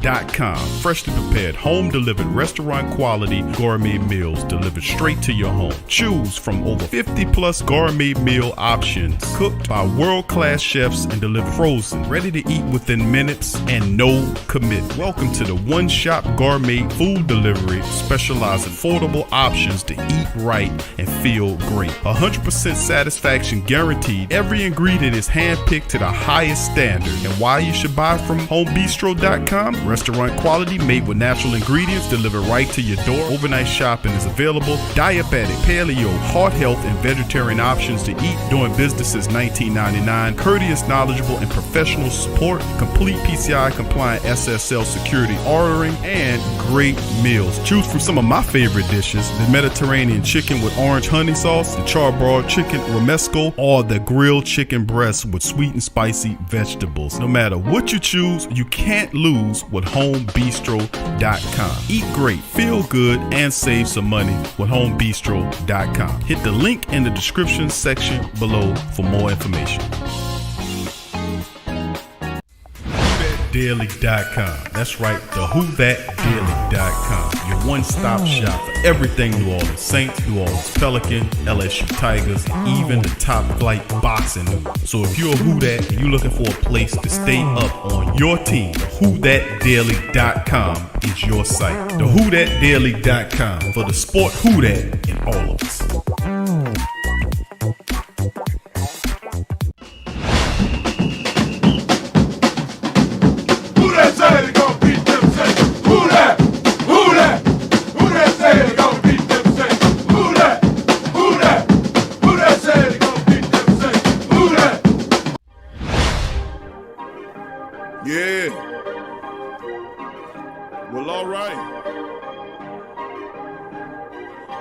TheHootThat.com. Freshly prepared, home-delivered, restaurant-quality gourmet meals delivered straight to your home. Choose from over 50-plus gourmet meal options cooked by world-class chefs and delivered frozen, ready to eat within minutes and no commit. Welcome to the one-shop gourmet food delivery, specializing in affordable options to eat right and feel great. 100% satisfaction guaranteed. Every ingredient is handpicked to the highest standard. And why you should buy from homebistro.com? Restaurant quality, made with natural ingredients, delivered right to your door. Overnight shopping is available. Diabetic, paleo, heart health, and vegetarian options to eat. Doing business since 1999. Courteous, knowledgeable, and professional support. Complete PCI compliant SSL security ordering, and great meals. Choose from some of my favorite dishes: the Mediterranean chicken with orange honey sauce, the charbroiled chicken romesco, or the grilled chicken breast with sweet and spicy vegetables. No matter what you choose, you can't lose with homebistro.com. Eat great, feel good, and save some money with homebistro.com. Hit the link in the description section below for more information. Daily.com. That's right, thewhothatdaily.com. Your one-stop shop for everything New Orleans Saints, New Orleans Pelicans, LSU Tigers, even the top flight boxing news. So if you're a Who Dat and you're looking for a place to stay up on your team, whothatdaily.com is your site. Thewhothatdaily.com for the sport Who Dat in all of us. Yeah. Well, all right.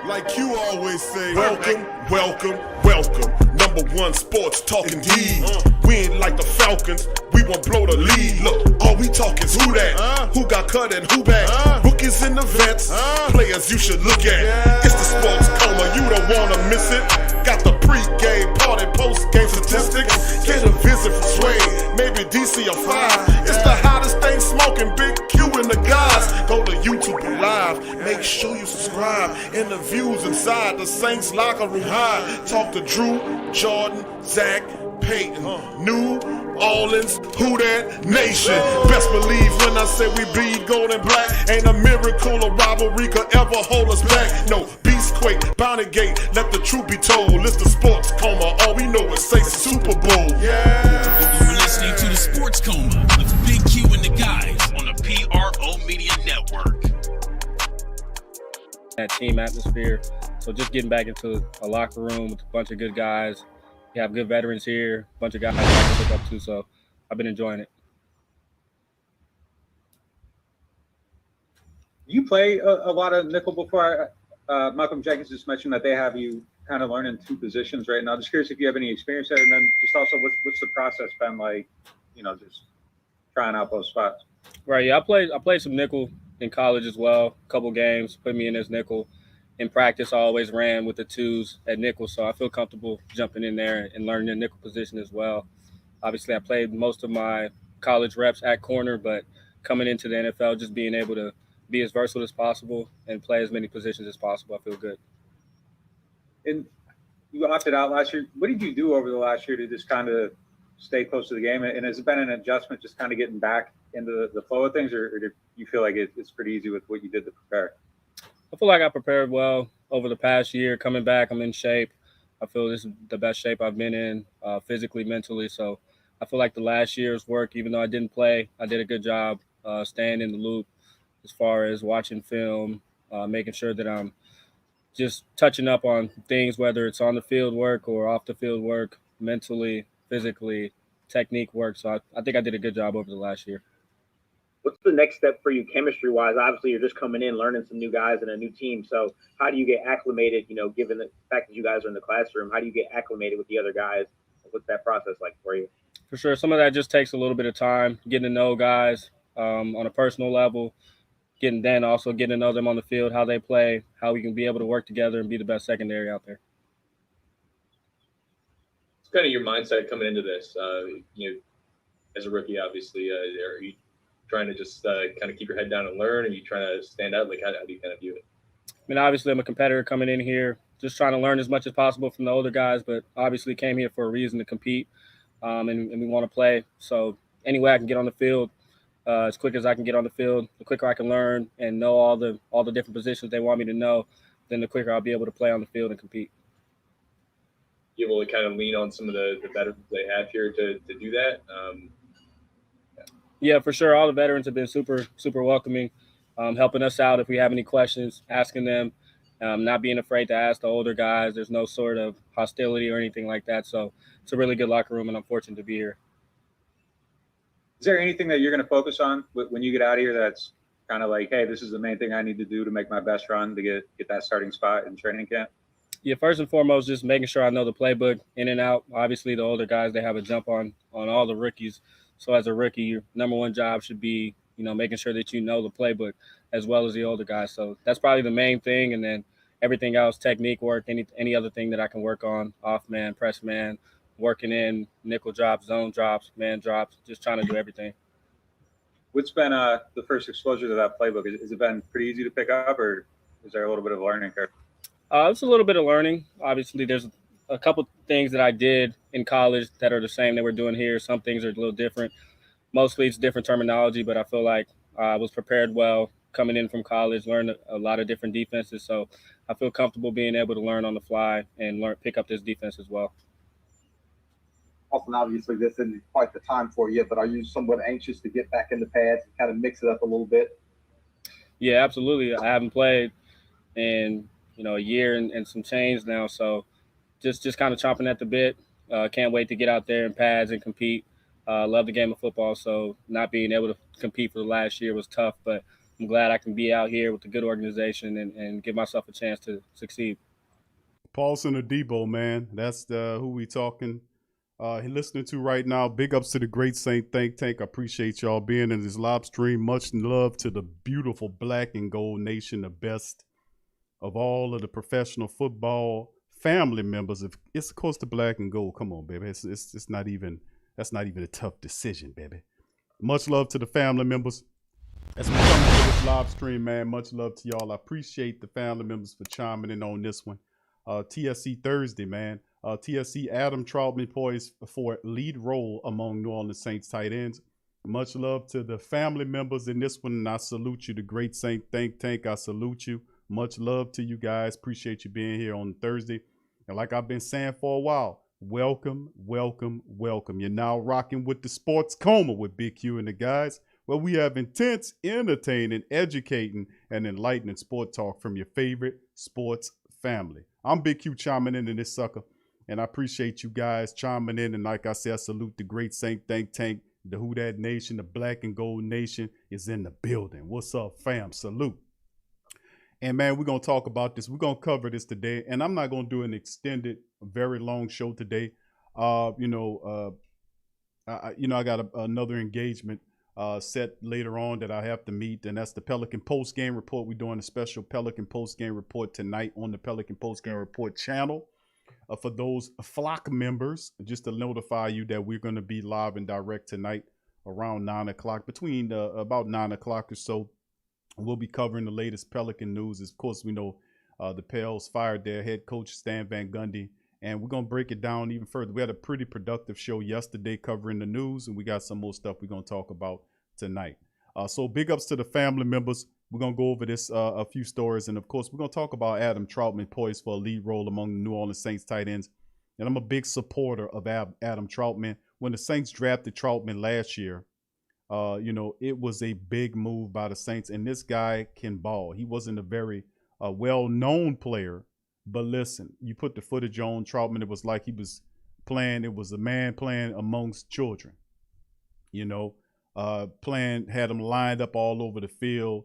Like you always say, welcome, welcome, welcome. Number one sports talking D. We ain't like the Falcons, we won't blow the lead. Look, all we talk is who that, who got cut and who back. Rookies and the vets, players you should look at. It's the sports coma, you don't wanna miss it. Got the pre-game, party, post-game statistics. Get a visit from Sway, maybe DC or 5. It's the hottest thing smoking, Big Q and the guys. Go to YouTube Live, make sure you subscribe. Interviews inside the Saints locker room high. Talk to Drew, Jordan, Zach, Peyton, New Orleans, Who Dat Nation. Best believe when I say we bleed gold and black. Ain't a miracle or rivalry could ever hold us back. No, Beastquake, Bounty Gate, let the truth be told. It's the sports coma, all we know is say Super Bowl. Yeah. You're listening to the Sports Coma with Big Q and the guys on the PRO Media Network. That team atmosphere. So just getting back into a locker room with a bunch of good guys. You have good veterans here, a bunch of guys I can look up to, so I've been enjoying it. You play a lot of nickel before. Malcolm Jenkins just mentioned that they have you kind of learning two positions right now. Just curious if you have any experience there, and then just also what's the process been like, just trying out those spots? Right, yeah, I played some nickel in college as well, a couple games, put me in as nickel. In practice, I always ran with the twos at nickel, so I feel comfortable jumping in there and learning the nickel position as well. Obviously, I played most of my college reps at corner, but coming into the NFL, just being able to be as versatile as possible and play as many positions as possible, I feel good. And you opted out last year. What did you do over the last year to just kind of stay close to the game? And has it been an adjustment just kind of getting back into the flow of things, or do you feel like it's pretty easy with what you did to prepare? I feel like I prepared well over the past year. Coming back, I'm in shape. I feel this is the best shape I've been in physically, mentally. So I feel like the last year's work, even though I didn't play, I did a good job staying in the loop as far as watching film, making sure that I'm just touching up on things, whether it's on the field work or off the field work, mentally, physically, technique work. So I think I did a good job over the last year. What's the next step for you chemistry-wise? Obviously, you're just coming in, learning some new guys and a new team. So how do you get acclimated, given the fact that you guys are in the classroom? How do you get acclimated with the other guys? What's that process like for you? For sure. Some of that just takes a little bit of time, getting to know guys on a personal level, getting to know them on the field, how they play, how we can be able to work together and be the best secondary out there. It's kind of your mindset coming into this, as a rookie, obviously. Are you trying to just kind of keep your head down and learn? Are you trying to stand out? Like, how do you kind of view it? I mean, obviously, I'm a competitor coming in here, just trying to learn as much as possible from the older guys, but obviously came here for a reason to compete, and we want to play. So any way I can get on the field, as quick as I can get on the field, the quicker I can learn and know all the different positions they want me to know, then the quicker I'll be able to play on the field and compete. You able to kind of lean on some of the veterans they have here to do that? Yeah, for sure. All the veterans have been super, super welcoming, helping us out if we have any questions, asking them, not being afraid to ask the older guys. There's no sort of hostility or anything like that. So it's a really good locker room, and I'm fortunate to be here. Is there anything that you're going to focus on when you get out of here that's kind of like, hey, this is the main thing I need to do to make my best run to get that starting spot in training camp? Yeah, first and foremost, just making sure I know the playbook in and out. Obviously, the older guys, they have a jump on all the rookies. So as a rookie, your number one job should be, making sure that you know the playbook as well as the older guys. So that's probably the main thing. And then everything else, technique work, any other thing that I can work on, off man, press man, working in nickel drops, zone drops, man drops, just trying to do everything. What's been the first exposure to that playbook? Has it been pretty easy to pick up, or is there a little bit of a learning curve? It's a little bit of learning. Obviously, there's a couple things that I did in college that are the same that we're doing here. Some things are a little different. Mostly it's different terminology, but I feel like I was prepared well coming in from college, learned a lot of different defenses. So I feel comfortable being able to learn on the fly and pick up this defense as well. Austin, obviously this isn't quite the time for you, but are you somewhat anxious to get back in the pads and kind of mix it up a little bit? Yeah, absolutely. I haven't played in a year and some change now, so just kind of chomping at the bit. Can't wait to get out there in pads and compete. Love the game of football, so not being able to compete for the last year was tough, but I'm glad I can be out here with a good organization and give myself a chance to succeed. Paulson Adebo, man, that's who we talking. Listening to right now. Big ups to the Great Saint Think Tank. I appreciate y'all being in this live stream. Much love to the beautiful Black and Gold Nation, the best of all of the professional football family members. If it's of course the Black and Gold, come on, baby. It's not even, that's not even a tough decision, baby. Much love to the family members. As we come to this live stream, man, much love to y'all. I appreciate the family members for chiming in on this one. TSC Thursday, man. TSC Adam Trautman poised for lead role among New Orleans Saints tight ends. Much love to the family members in this one, and I salute you, the Great Saint Think Tank. I salute you. Much love to you guys. Appreciate you being here on Thursday. And like I've been saying for a while, welcome, welcome, welcome. You're now rocking with the Sports Coma with Big Q and the guys, where we have intense, entertaining, educating, and enlightening sport talk from your favorite sports family. I'm Big Q chiming in this sucker, and I appreciate you guys chiming in. And like I said, I salute the Great Saint Think Tank, the Who Dat Nation, the Black and Gold Nation is in the building. What's up, fam? Salute. And man, we're going to talk about this. We're going to cover this today. And I'm not going to do an extended, very long show today. I got another engagement set later on that I have to meet. And that's the Pelican Post-Game Report. We're doing a special Pelican Post-Game Report tonight on the Pelican Post-Game Report channel. For those flock members, just to notify you that we're going to be live and direct tonight around 9 o'clock, between about 9 o'clock or so. We'll be covering the latest Pelican news. Of course, we know the Pels fired their head coach, Stan Van Gundy, and we're going to break it down even further. We had a pretty productive show yesterday covering the news, and we got some more stuff we're going to talk about tonight. So big ups to the family members. We're going to go over this, a few stories, and of course, we're going to talk about Adam Trautman poised for a lead role among the New Orleans Saints tight ends. And I'm a big supporter of Adam Trautman. When the Saints drafted Trautman last year, it was a big move by the Saints, and this guy can ball. He wasn't a very well-known player, but listen, you put the footage on Trautman, it was like he was playing, it was a man playing amongst children, had him lined up all over the field,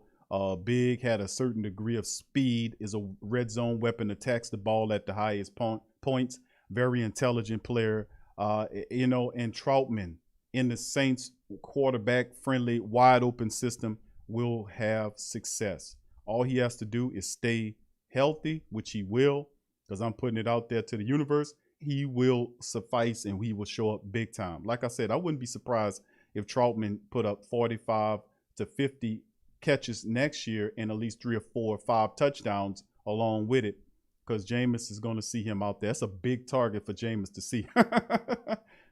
big, had a certain degree of speed, is a red zone weapon, attacks the ball at the highest points, very intelligent player, and Trautman in the Saints quarterback-friendly, wide-open system will have success. All he has to do is stay healthy, which he will, because I'm putting it out there to the universe. He will suffice, and he will show up big time. Like I said, I wouldn't be surprised if Trautman put up 45 to 50 catches next year and at least 3 or 4 or 5 touchdowns along with it, because Jameis is going to see him out there. That's a big target for Jameis to see.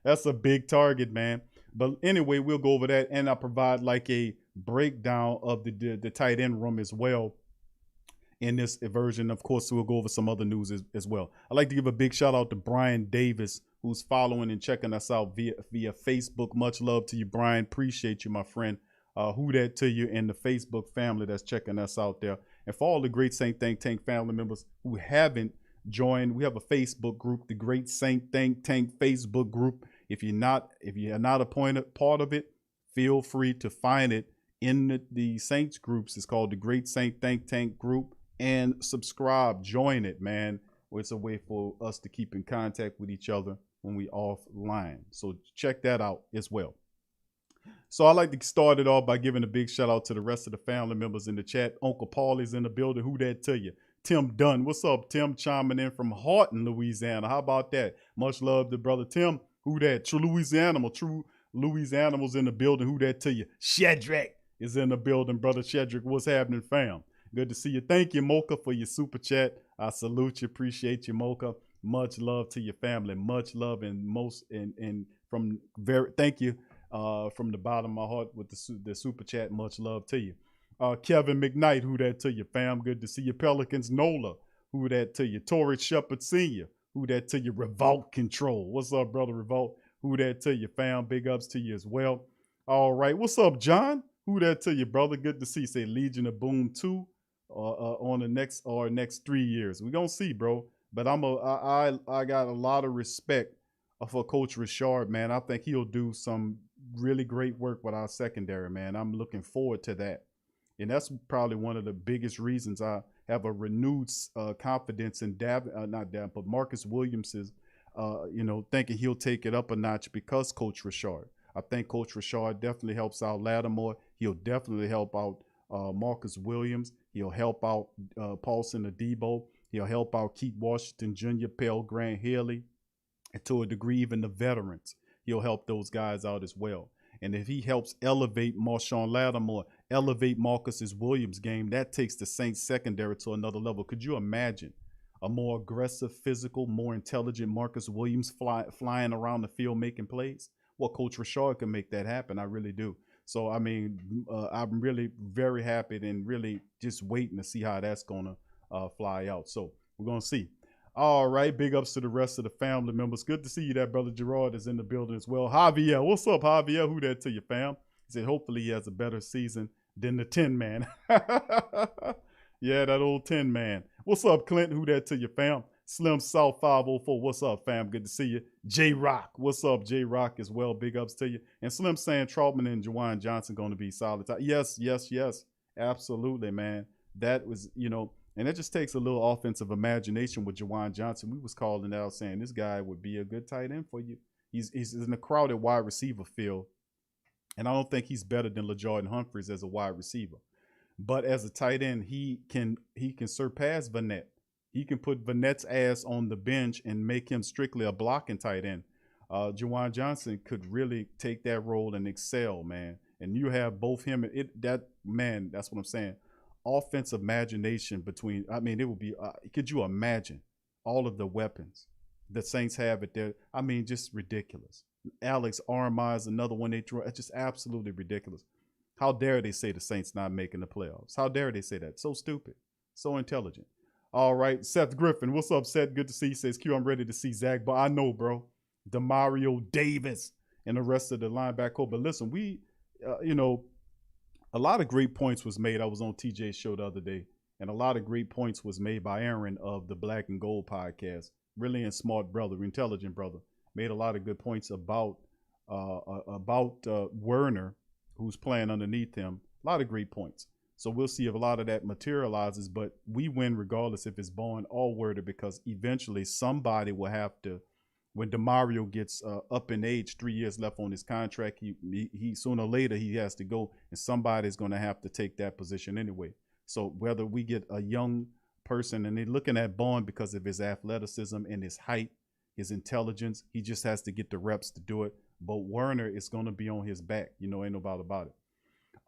That's a big target, man. But anyway, we'll go over that, and I provide like a breakdown of the tight end room as well in this version. Of course, we'll go over some other news as well. I'd like to give a big shout out to Brian Davis, who's following and checking us out via Facebook. Much love to you, Brian. Appreciate you, my friend. Who that to you and the Facebook family that's checking us out there. And for all the Great Saint Think Tank family members who haven't joined, we have a Facebook group, the Great Saint Think Tank Facebook group. If you're not a part of it, feel free to find it in the Saints groups. It's called the Great Saint Think Tank group, and subscribe, join it, man. It's a way for us to keep in contact with each other when we offline. So check that out as well. So I like to start it off by giving a big shout out to the rest of the family members in the chat. Uncle Paulie's in the building. Who that to you? Tim Dunn. What's up, Tim? Chiming in from Horton, Louisiana. How about that? Much love to brother Tim. Who that? True Louisiana's in the building. Who that to you? Shedrick is in the building. Brother Shedrick, what's happening, fam? Good to see you. Thank you, Mocha, for your super chat. I salute you. Appreciate you, Mocha. Much love to your family. Much love thank you. From the bottom of my heart with the super chat. Much love to you. Kevin McKnight, who that to you, fam? Good to see you. Pelicans Nola, who that to you? Torrey Shepard Sr., who that to you? Revolt Control. What's up, brother Revolt? Who that to you, fam? Big ups to you as well. All right. What's up, John? Who that to you, brother? Good to see you. Say Legion of Boom 2 on the next 3 years. We're going to see, bro. But I got a lot of respect for Coach Richard, man. I think he'll do some really great work with our secondary, man. I'm looking forward to that. And that's probably one of the biggest reasons I have a renewed confidence in Marcus Williams's, thinking he'll take it up a notch because Coach Richard. I think Coach Richard definitely helps out Lattimore. He'll definitely help out Marcus Williams. He'll help out Paulson Adebo. He'll help out Keith Washington Jr., Pell Grant Haley, and to a degree, even the veterans. He'll help those guys out as well. And if he helps elevate Marshawn Lattimore, elevate Marcus Williams' game, that takes the Saints secondary to another level. Could you imagine a more aggressive, physical, more intelligent Marcus Williams flying around the field making plays? Well, Coach Richard can make that happen. I really do. So, I mean, I'm really very happy and really just waiting to see how that's going to fly out. So we're going to see. All right, big ups to the rest of the family members. Good to see you. That brother Gerard is in the building as well. Javier, what's up, Javier? Who that to you, fam? He said hopefully he has a better season than the 10 man. Yeah, that old 10 man. What's up, Clint? Who that to you, fam? Slim South 504. What's up, fam? Good to see you. J Rock. What's up, J Rock as well? Big ups to you. And Slim saying Trautman and Juwan Johnson going to be solid. Yes. Absolutely, man. That was, and it just takes a little offensive imagination with Juwan Johnson. We was calling out saying this guy would be a good tight end for you. He's in a crowded wide receiver field, and I don't think he's better than LaJordan Humphreys as a wide receiver. But as a tight end, he can surpass Vanette. He can put Vanette's ass on the bench and make him strictly a blocking tight end. Juwan Johnson could really take that role and excel, man. And you have both him and that's what I'm saying. Offensive imagination between, it would be, could you imagine all of the weapons the Saints have at their, just ridiculous. Alex Armah is another one they throw. It's just absolutely ridiculous. How dare they say the Saints not making the playoffs? How dare they say that? So stupid, so intelligent. All right, Seth Griffin. What's up, Seth? Good to see you. Says Q, I'm ready to see Zach, but I know, bro. Demario Davis and the rest of the linebacker. But listen, we, a lot of great points was made. I was on TJ's show the other day, and a lot of great points was made by Aaron of the Black and Gold podcast. Really a smart brother, intelligent brother. Made a lot of good points about Werner, who's playing underneath him. A lot of great points. So we'll see if a lot of that materializes, but we win regardless if it's Bowen or Werner, because eventually somebody will have to, when DeMario gets up in age, 3 years left on his contract, he sooner or later he has to go, and somebody's going to have to take that position anyway. So whether we get a young person, and they're looking at Bowen because of his athleticism and his height, his intelligence, he just has to get the reps to do it. But Werner is going to be on his back. Ain't no doubt about it.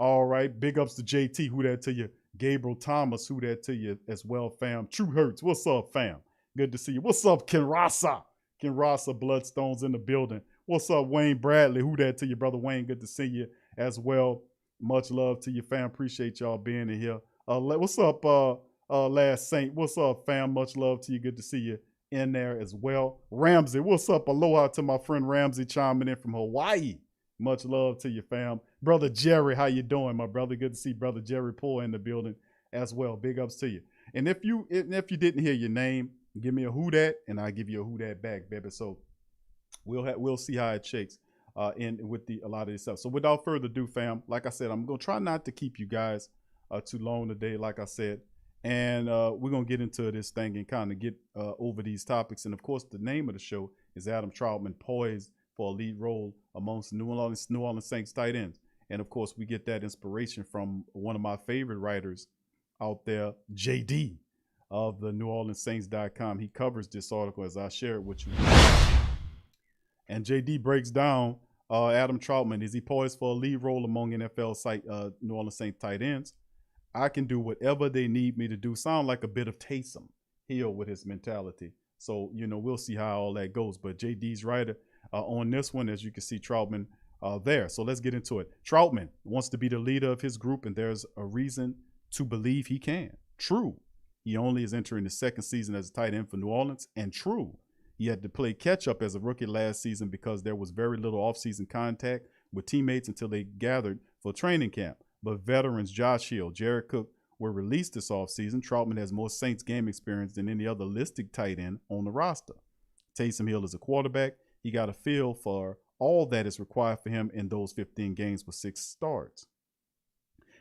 All right. Big ups to JT. Who that to you? Gabriel Thomas. Who that to you as well, fam? True Hurts. What's up, fam? Good to see you. What's up, Ken Rasa? Ken Rasa, Bloodstones in the building. What's up, Wayne Bradley? Who that to you, brother Wayne? Good to see you as well. Much love to you, fam. Appreciate y'all being in here. What's up, Last Saint? What's up, fam? Much love to you. Good to see you in there as well. Ramsey, what's up? Aloha to my friend Ramsey chiming in from Hawaii. Much love to you, fam. Brother Jerry, how you doing, my brother? Good to see Brother Jerry Poole in the building as well. Big ups to you. And if you didn't hear your name, give me a who dat, and I'll give you a who dat back, baby. So we'll see how it shakes in with a lot of this stuff. So without further ado, fam, like I said, I'm gonna try not to keep you guys too long today, like I said, and we're gonna get into this thing and kind of get over these topics. And of course, the name of the show is Adam Trautman, poised for a lead role amongst New Orleans Saints tight ends. And of course, we get that inspiration from one of my favorite writers out there, JD of the NewOrleansSaints.com. He covers this article as I share it with you. And JD breaks down Adam Trautman. Is he poised for a lead role among NFL New Orleans Saints tight ends? I can do whatever they need me to do. Sound like a bit of Taysom Hill with his mentality. So, we'll see how all that goes. But JD's writer on this one, as you can see, Trautman there. So let's get into it. Trautman wants to be the leader of his group, and there's a reason to believe he can. True, he only is entering the second season as a tight end for New Orleans, and true, he had to play catch-up as a rookie last season because there was very little offseason contact with teammates until they gathered for training camp. But veterans Josh Hill, Jared Cook were released this offseason. Trautman has more Saints game experience than any other listed tight end on the roster. Taysom Hill is a quarterback. He got a feel for all that is required for him in those 15 games with 6 starts.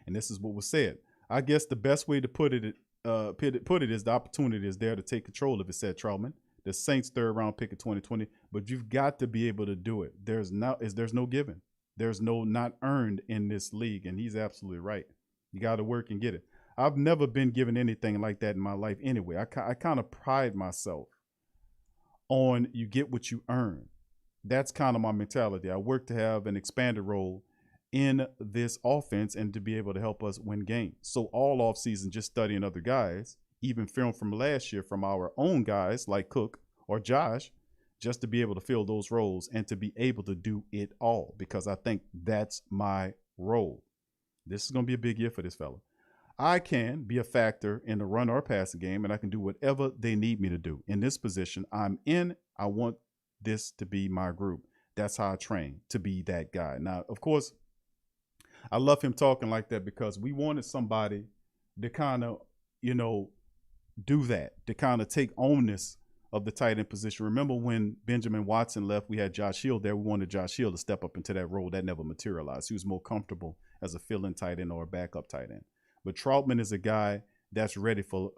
And this is what was said. I guess the best way to put it is the opportunity is there to take control of it, said Trautman. The Saints' third-round pick in 2020, but you've got to be able to do it. There's no giving. There's no not earned in this league, and he's absolutely right. You got to work and get it. I've never been given anything like that in my life anyway. I kind of pride myself on you get what you earn. That's kind of my mentality. I work to have an expanded role in this offense and to be able to help us win games. So all offseason just studying other guys, even film from last year from our own guys like Cook or Josh, just to be able to fill those roles and to be able to do it all, because I think that's my role. This is going to be a big year for this fella. I can be a factor in the run or passing game, and I can do whatever they need me to do. In this position I'm in, I want this to be my group. That's how I train, to be that guy. Now, of course, I love him talking like that because we wanted somebody to kind of, do that, to kind of take onus of the tight end position. Remember when Benjamin Watson left, we had Josh Hill there. We wanted Josh Hill to step up into that role. That never materialized. He was more comfortable as a fill-in tight end or a backup tight end. But Trautman is a guy that's ready for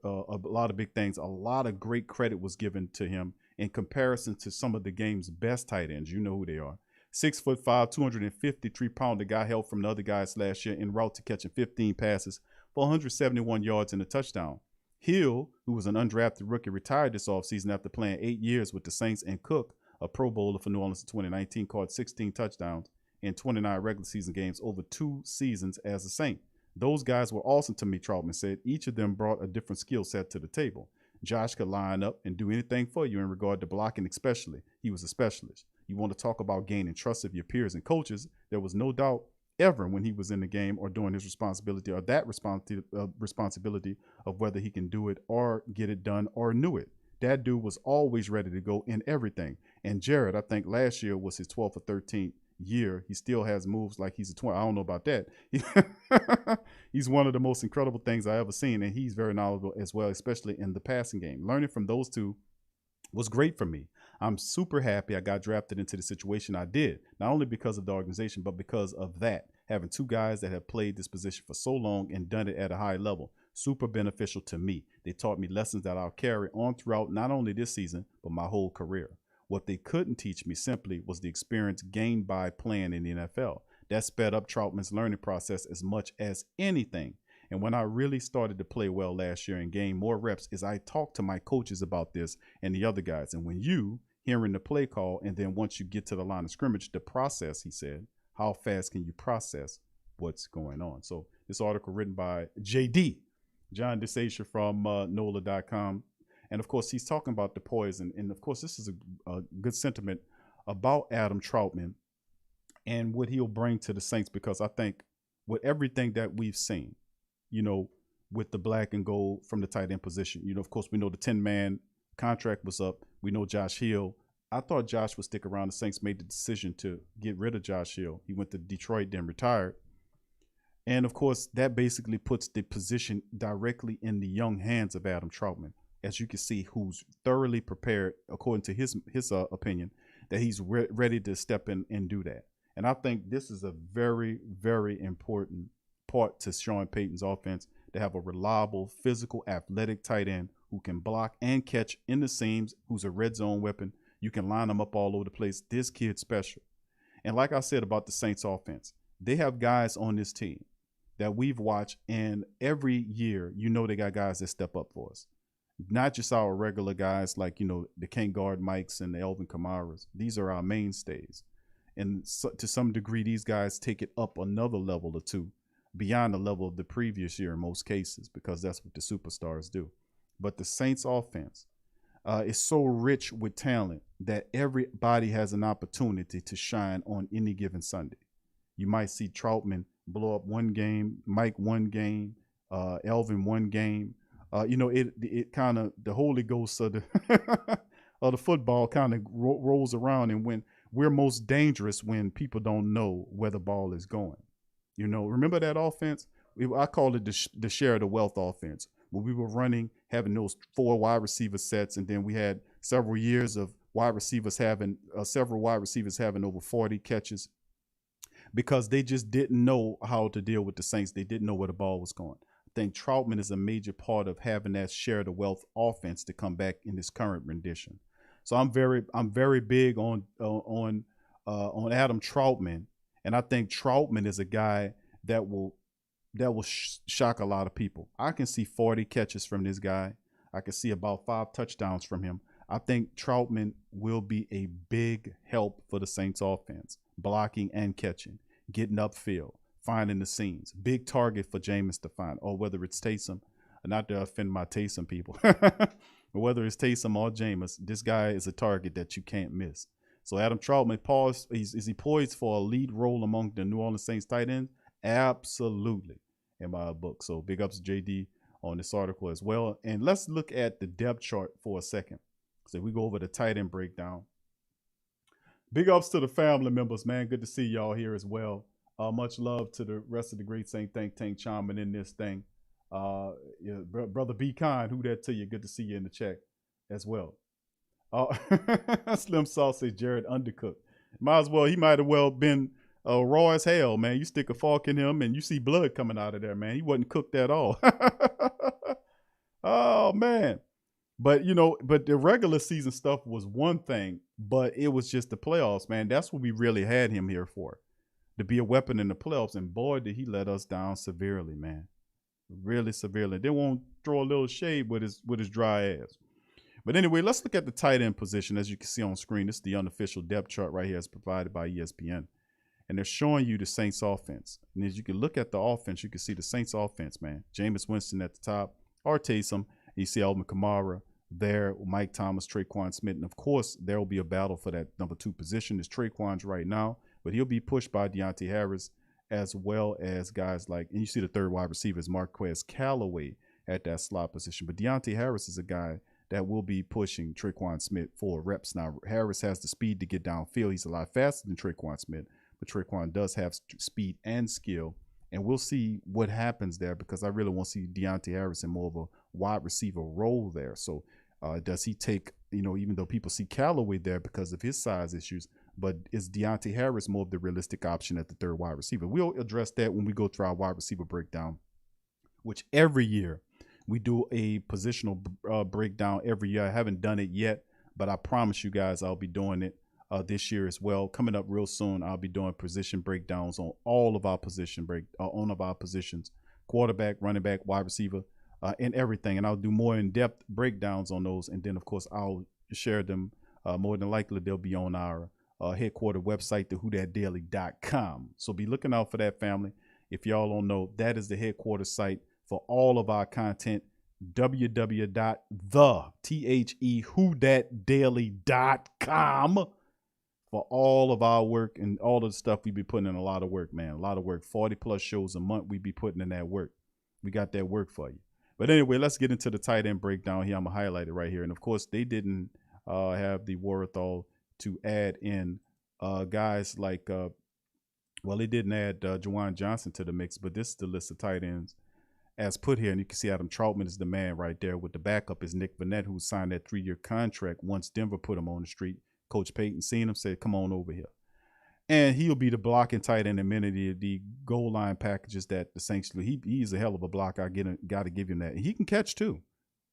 a lot of big things. A lot of great credit was given to him in comparison to some of the game's best tight ends. You know who they are. 6'5", 253-pounder guy held from the other guys last year en route to catching 15 passes for 171 yards and a touchdown. Hill, who was an undrafted rookie, retired this offseason after playing 8 years with the Saints, and Cook, a Pro Bowler for New Orleans in 2019, caught 16 touchdowns in 29 regular season games over 2 seasons as a Saint. Those guys were awesome to me, Trautman said. Each of them brought a different skill set to the table. Josh could line up and do anything for you in regard to blocking especially. He was a specialist. You want to talk about gaining trust of your peers and coaches. There was no doubt ever when he was in the game or doing his responsibility or that responsibility of whether he can do it or get it done or knew it. That dude was always ready to go in everything. And Jared, I think last year was his 12th or 13th year. He still has moves like he's a 20. I don't know about that. He's one of the most incredible things I ever seen, and he's very knowledgeable as well, especially in the passing game. Learning from those two was great for me. I'm super happy I got drafted into the situation I did, not only because of the organization, but because of that. Having 2 guys that have played this position for so long and done it at a high level, super beneficial to me. They taught me lessons that I'll carry on throughout not only this season, but my whole career. What they couldn't teach me simply was the experience gained by playing in the NFL. That sped up Trautman's learning process as much as anything. And when I really started to play well last year and gain more reps, is I talked to my coaches about this and the other guys. And when you hearing the play call, and then once you get to the line of scrimmage, the process, he said, how fast can you process what's going on. So this article written by JD, John DeSacia from NOLA.com. And of course, he's talking about the poison. And of course, this is a good sentiment about Adam Trautman and what he'll bring to the Saints, because I think with everything that we've seen, you know, with the black and gold from the tight end position, you know, of course, we know the 10-man contract was up. We know Josh Hill. I thought Josh would stick around. The Saints made the decision to get rid of Josh Hill. He went to Detroit, then retired. And of course, that basically puts the position directly in the young hands of Adam Trautman, as you can see, who's thoroughly prepared, according to his opinion, that he's ready to step in and do that. And I think this is a very, very important part to Sean Payton's offense, to have a reliable, physical, athletic tight end who can block and catch in the seams, who's a red zone weapon. You can line them up all over the place. This kid's special. And like I said about the Saints offense, they have guys on this team that we've watched, and every year, you know, they got guys that step up for us. Not just our regular guys like, you know, the King Guard Mikes and the Elvin Kamaras. These are our mainstays. And so, to some degree, these guys take it up another level or two beyond the level of the previous year in most cases, because that's what the superstars do. But the Saints offense is so rich with talent that everybody has an opportunity to shine on any given Sunday. You might see Trautman blow up one game, Mike one game, Elvin one game. You know, it kind of, the Holy Ghost of the of the football kind of rolls around, and when we're most dangerous when people don't know where the ball is going. You know, remember that offense? I call it the share of the wealth offense. When we were running, having those 4 wide receiver sets, and then we had several years of wide receivers having over 40 catches, because they just didn't know how to deal with the Saints. They didn't know where the ball was going. I think Trautman is a major part of having that share of the wealth offense to come back in this current rendition. So I'm very big on Adam Trautman, and I think Trautman is a guy that will shock a lot of people. I can see 40 catches from this guy. I can see about 5 touchdowns from him. I think Trautman will be a big help for the Saints offense, blocking and catching, getting upfield, finding the seams. Big target for Jameis to find, or whether it's Taysom, not to offend my Taysom people, but whether it's Taysom or Jameis, this guy is a target that you can't miss. So Adam Trautman, is he poised for a lead role among the New Orleans Saints tight ends? Absolutely, in my book. So big ups to JD on this article as well. And let's look at the depth chart for a second. So we go over the tight end breakdown. Big ups to the family members, man. Good to see y'all here as well. Much love to the rest of the great Saint Think Tank chiming in this thing. Brother Be Kind, who that to you? Good to see you in the chat as well. Slim Sausage, Jared Undercooked. He might have well been raw as hell, man. You stick a fork in him and you see blood coming out of there, man. He wasn't cooked at all. Oh, man. But, you know, the regular season stuff was one thing, but it was just the playoffs, man. That's what we really had him here for, to be a weapon in the playoffs. And boy, did he let us down severely, man. Really severely. They won't throw a little shade with his dry ass. But anyway, let's look at the tight end position. As you can see on screen, this is the unofficial depth chart right here, as provided by ESPN. And they're showing you the Saints offense. And as you can look at the offense, you can see the Saints offense, man. Jameis Winston at the top, or Taysom. You see Alvin Kamara there, Mike Thomas, Traquan Smith. And of course, there will be a battle for that number 2 position. It's Traquan's right now, but he'll be pushed by Deontay Harris, as well as guys like, and you see the third wide receiver is Marquez Callaway at that slot position. But Deontay Harris is a guy that will be pushing Traquan Smith for reps. Now, Harris has the speed to get downfield. He's a lot faster than Traquan Smith, but Traquan does have speed and skill. And we'll see what happens there, because I really want to see Deontay Harris in more of a wide receiver role there. So does he take, you know, even though people see Callaway there because of his size issues, but is Deontay Harris more of the realistic option at the third wide receiver? We'll address that when we go through our wide receiver breakdown, which every year we do a positional breakdown every year. I haven't done it yet, but I promise you guys I'll be doing it this year as well. Coming up real soon, I'll be doing position breakdowns on all of our positions, quarterback, running back, wide receiver, and everything. And I'll do more in-depth breakdowns on those. And then, of course, I'll share them. More than likely, they'll be on our headquarter website, thewhothatdaily.com. So be looking out for that, family. If y'all don't know, that is the headquarters site for all of our content. www.thewhodatdaily.com for all of our work and all of the stuff we be putting in. A lot of work, man. A lot of work. 40 plus shows a month we be putting in that work. We got that work for you. But anyway, let's get into the tight end breakdown here. I'm going to highlight it right here. And, of course, they didn't have the wherewithal to add in guys like, well, they didn't add Juwan Johnson to the mix, but this is the list of tight ends as put here. And you can see Adam Trautman is the man right there. With the backup is Nick Vannett, who signed that 3-year contract once Denver put him on the street. Coach Payton seen him, said, come on over here. And he'll be the blocking tight end in a minute. The goal line packages that the Saints do. He's a hell of a block. I got to give him that. And he can catch too.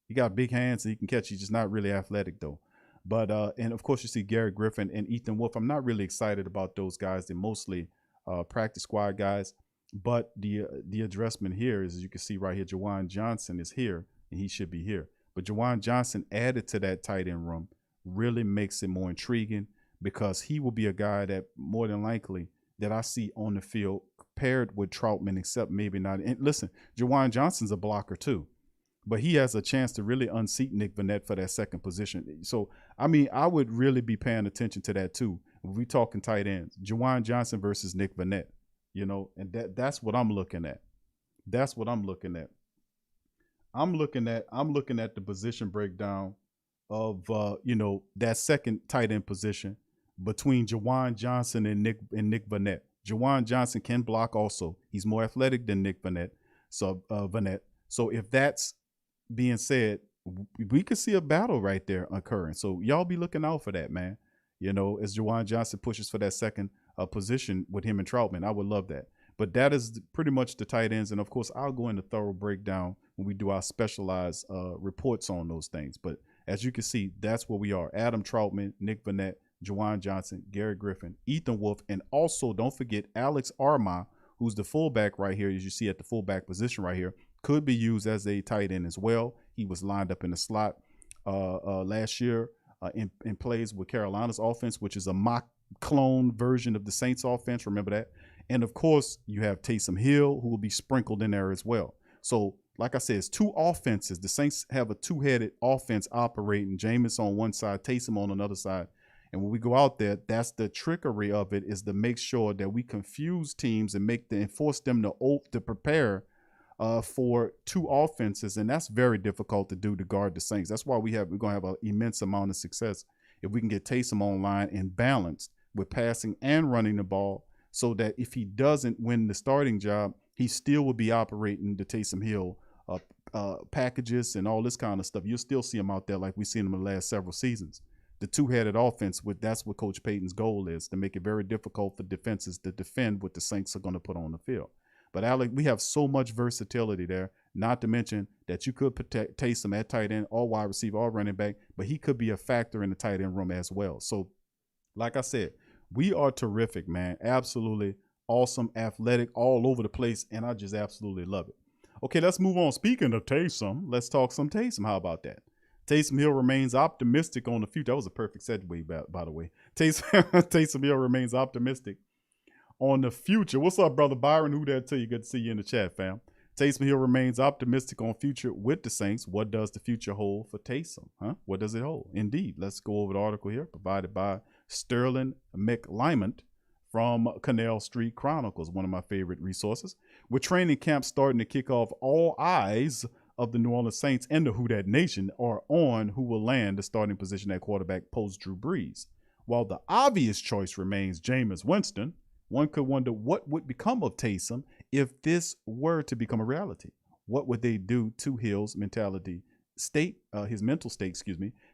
He got big hands and he can catch. He's just not really athletic though. But and of course you see Garrett Griffin and Ethan Wolf. I'm not really excited about those guys. They're mostly practice squad guys. But the addressment here is, as you can see right here, Juwan Johnson is here and he should be here. But Juwan Johnson added to that tight end room really makes it more intriguing, because he will be a guy that more than likely that I see on the field paired with Trautman, except maybe not. And listen, Juwan Johnson's a blocker too, but he has a chance to really unseat Nick Vannett for that second position. So, I mean, I would really be paying attention to that too. When we talking tight ends, Juwan Johnson versus Nick Vannett, you know, and that's what I'm looking at. That's what I'm looking at. I'm looking at the position breakdown of you know, that second tight end position between Juwan Johnson and Nick Vannett. Juwan Johnson can block also. He's more athletic than Nick Vannett. So So if that's being said, we could see a battle right there occurring. So y'all be looking out for that, man. You know, as Juwan Johnson pushes for that second position with him and Trautman. I would love that. But that is pretty much the tight ends. And of course, I'll go into thorough breakdown when we do our specialized reports on those things. But as you can see, that's where we are. Adam Trautman, Nick Vannett, Juwan Johnson, Garrett Griffin, Ethan Wolf, and also don't forget Alex Armah, who's the fullback right here, as you see at the fullback position right here, could be used as a tight end as well. He was lined up in the slot last year in plays with Carolina's offense, which is a mock clone version of the Saints offense. Remember that. And of course, you have Taysom Hill, who will be sprinkled in there as well. So, like I said, it's two offenses. The Saints have a two-headed offense operating. Jameis on one side, Taysom on another side. And when we go out there, that's the trickery of it, is to make sure that we confuse teams and force them to prepare for two offenses. And that's very difficult to do, to guard the Saints. That's why we're going to have an immense amount of success if we can get Taysom online and balanced with passing and running the ball, so that if he doesn't win the starting job, he still will be operating the Taysom Hill packages and all this kind of stuff. You'll still see him out there like we've seen him in the last several seasons. The two-headed offense, that's what Coach Payton's goal is, to make it very difficult for defenses to defend what the Saints are going to put on the field. But, Alec, we have so much versatility there, not to mention that you could protect Taysom at tight end or wide receiver or running back, but he could be a factor in the tight end room as well. So, like I said, we are terrific, man. Absolutely awesome, athletic, all over the place, and I just absolutely love it. Okay, let's move on. Speaking of Taysom, let's talk some Taysom. How about that? Taysom Hill remains optimistic on the future. That was a perfect segue, by the way. Taysom Hill remains optimistic on the future. What's up, brother Byron? Who that to you? Good to see you in the chat, fam. Taysom Hill remains optimistic on future with the Saints. What does the future hold for Taysom? What does it hold? Indeed. Let's go over the article here, provided by Sterling McLymont from Canal Street Chronicles, one of my favorite resources. With training camp starting to kick off, all eyes of the New Orleans Saints and the Who Dat Nation are on who will land the starting position at quarterback post Drew Brees. While the obvious choice remains Jameis Winston, one could wonder what would become of Taysom if this were to become a reality. What would they do to Hill's his mental state,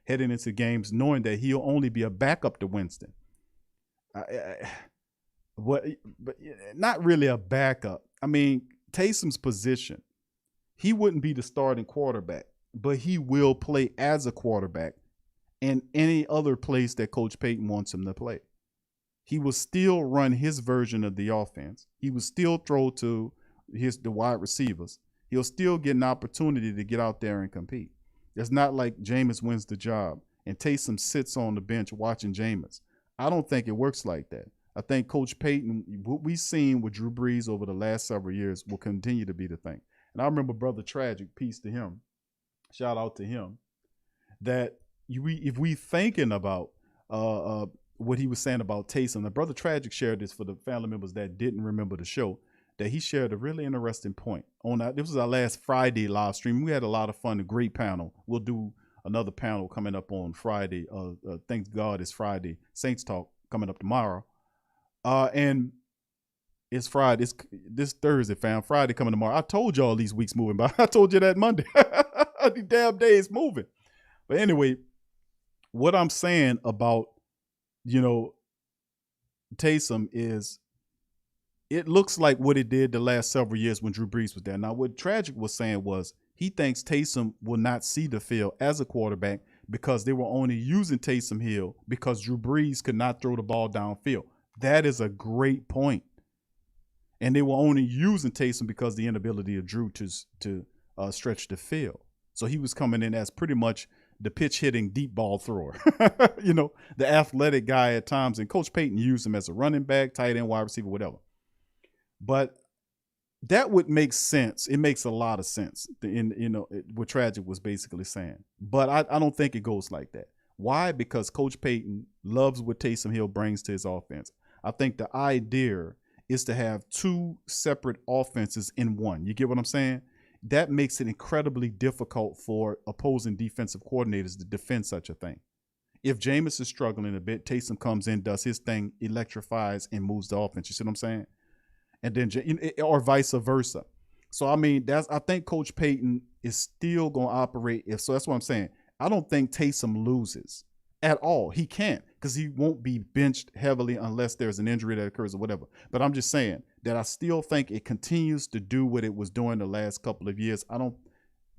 heading into games knowing that he'll only be a backup to Winston? But not really a backup. I mean, Taysom's position, he wouldn't be the starting quarterback, but he will play as a quarterback in any other place that Coach Payton wants him to play. He will still run his version of the offense. He will still throw to the wide receivers. He'll still get an opportunity to get out there and compete. It's not like Jameis wins the job and Taysom sits on the bench watching Jameis. I don't think it works like that. I think Coach Payton, what we've seen with Drew Brees over the last several years will continue to be the thing. And I remember Brother Tragic, peace to him, shout out to him, that if we thinking about what he was saying about Taysom, the Brother Tragic shared this for the family members that didn't remember the show, that he shared a really interesting point. This was our last Friday live stream. We had a lot of fun, a great panel. We'll do another panel coming up on Friday. Thank God it's Friday. Saints Talk coming up tomorrow. And it's Friday. It's this Thursday, fam. Friday coming tomorrow. I told y'all these weeks moving by. I told you that Monday. The damn day is moving. But anyway, what I'm saying about, Taysom is it looks like what it did the last several years when Drew Brees was there. Now, what Tragic was saying was he thinks Taysom will not see the field as a quarterback because they were only using Taysom Hill because Drew Brees could not throw the ball downfield. That is a great point. And they were only using Taysom because the inability of Drew to stretch the field. So he was coming in as pretty much the pitch hitting deep ball thrower, the athletic guy at times. And Coach Payton used him as a running back, tight end, wide receiver, whatever. But that would make sense. It makes a lot of sense. What Tragic was basically saying. But I don't think it goes like that. Why? Because Coach Payton loves what Taysom Hill brings to his offense. I think the idea is to have two separate offenses in one. You get what I'm saying? That makes it incredibly difficult for opposing defensive coordinators to defend such a thing. If Jameis is struggling a bit, Taysom comes in, does his thing, electrifies, and moves the offense. You see what I'm saying? And then, or vice versa. So, I mean, I think Coach Payton is still going to operate. So that's what I'm saying. I don't think Taysom loses at all. He can't, because he won't be benched heavily unless there's an injury that occurs or whatever. But I'm just saying that I still think it continues to do what it was doing the last couple of years. I don't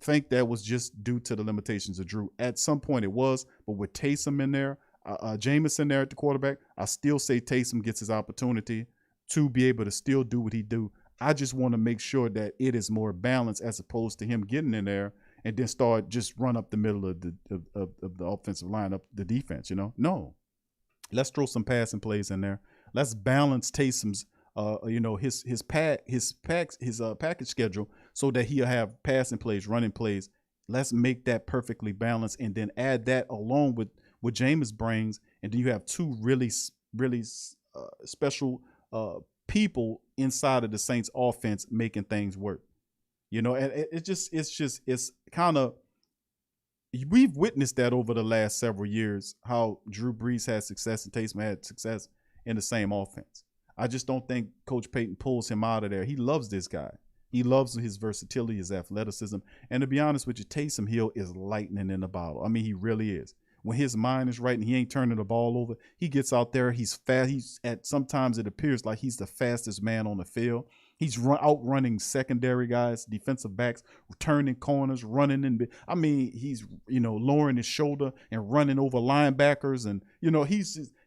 think that was just due to the limitations of Drew. At some point it was, but with Taysom in there, Jameis in there at the quarterback, I still say Taysom gets his opportunity to be able to still do what he do. I just want to make sure that it is more balanced as opposed to him getting in there and then start just run up the middle of the offensive line, up the defense, No. Let's throw some passing plays in there. Let's balance Taysom's his package schedule so that he'll have passing plays, running plays. Let's make that perfectly balanced and then add that along with what Jameis brings, and then you have two really special people inside of the Saints offense making things work. And it's kind of, we've witnessed that over the last several years, how Drew Brees had success and Taysom had success in the same offense. I just don't think Coach Payton pulls him out of there. He loves this guy. He loves his versatility, his athleticism. And to be honest with you, Taysom Hill is lightning in the bottle. I mean, he really is. When his mind is right and he ain't turning the ball over, he gets out there. He's fast. Sometimes it appears like he's the fastest man on the field. He's outrunning secondary guys, defensive backs, turning corners, running in. I mean, he's, lowering his shoulder and running over linebackers. And,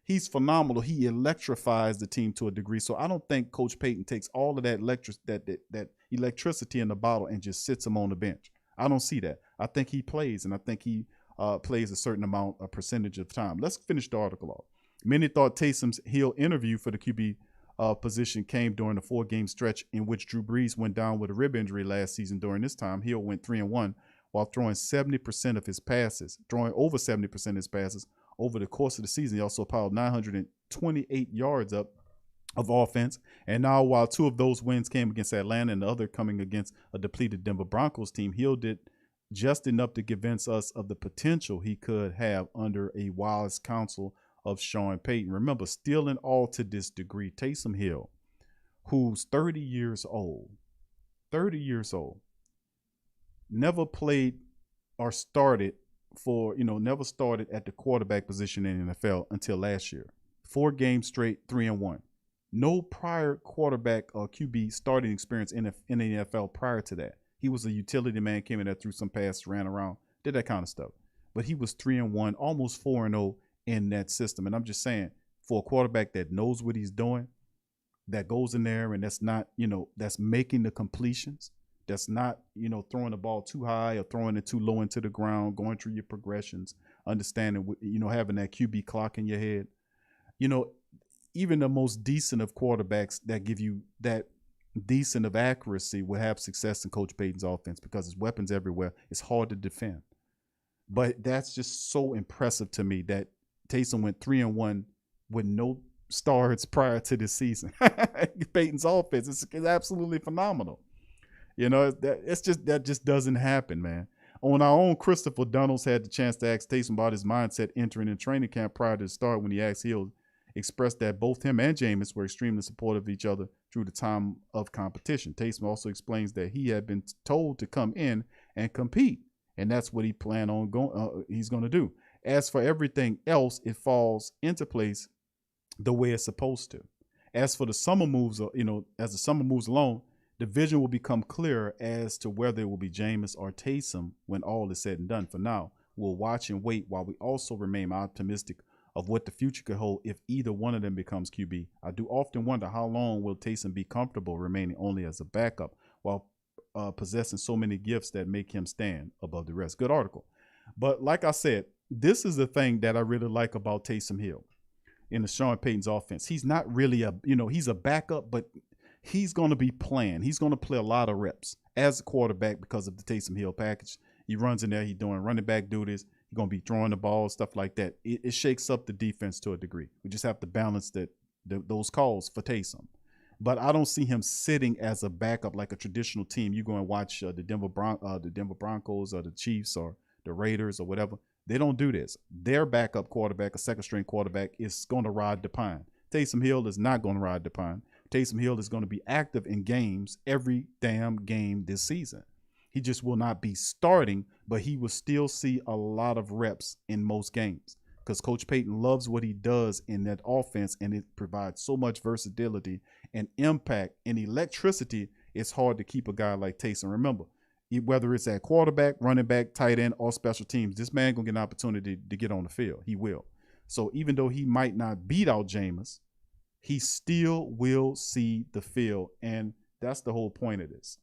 he's phenomenal. He electrifies the team to a degree. So I don't think Coach Payton takes all of that electricity in the bottle and just sits him on the bench. I don't see that. I think he plays, and I think he plays a certain amount, a percentage of time. Let's finish the article off. Many thought Taysom's Hill interview for the QB position came during the 4-game stretch in which Drew Brees went down with a rib injury last season. During this time, Hill went 3-1 while throwing over 70% of his passes over the course of the season. He also piled 928 yards up of offense. And now, while 2 of those wins came against Atlanta and the other coming against a depleted Denver Broncos team, Hill did just enough to convince us of the potential he could have under a wise counsel of Sean Payton. Remember, still in all to this degree, Taysom Hill, who's 30 years old, never played or started never started at the quarterback position in the NFL until last year. 4 games straight, 3-1. No prior quarterback or QB starting experience in the NFL prior to that. He was a utility man, came in there, threw some passes, ran around, did that kind of stuff. But he was 3-1, almost 4-0 in that system. And I'm just saying, for a quarterback that knows what he's doing, that goes in there and that's not, that's making the completions, that's not, throwing the ball too high or throwing it too low into the ground, going through your progressions, understanding, having that QB clock in your head. even the most decent of quarterbacks that give you that decent of accuracy will have success in Coach Payton's offense because his weapons everywhere. It's hard to defend. But that's just so impressive to me that Taysom went 3-1 with no starts prior to this season. Payton's offense is absolutely phenomenal. You know, that just doesn't happen, man. On our own, Christopher Dunnels had the chance to ask Taysom about his mindset entering in training camp prior to the start when he asked Hill, expressed that both him and Jameis were extremely supportive of each other through the time of competition. Taysom also explains that he had been told to come in and compete, and that's what he planned on he's going to do. As for everything else, it falls into place the way it's supposed to. As for the summer moves, as the summer moves along, the vision will become clearer as to whether it will be Jameis or Taysom when all is said and done. For now, we'll watch and wait while we also remain optimistic of what the future could hold if either one of them becomes QB. I do often wonder how long will Taysom be comfortable remaining only as a backup while possessing so many gifts that make him stand above the rest. Good article. But like I said, this is the thing that I really like about Taysom Hill in the Sean Payton's offense. He's not really he's a backup, but he's going to be playing. He's going to play a lot of reps as a quarterback because of the Taysom Hill package. He runs in there. He's doing running back duties. He's going to be throwing the ball, stuff like that. It shakes up the defense to a degree. We just have to balance those calls for Taysom. But I don't see him sitting as a backup like a traditional team. You go and watch the Denver Broncos or the Chiefs or the Raiders or whatever. They don't do this. Their backup quarterback, a second-string quarterback, is going to ride the pine. Taysom Hill is not going to ride the pine. Taysom Hill is going to be active in games every damn game this season. He just will not be starting, but he will still see a lot of reps in most games because Coach Payton loves what he does in that offense, and it provides so much versatility and impact and electricity. It's hard to keep a guy like Taysom. Remember, whether it's at quarterback, running back, tight end, or special teams, this man going to get an opportunity to get on the field. He will. So even though he might not beat out Jameis, he still will see the field, and that's the whole point of this.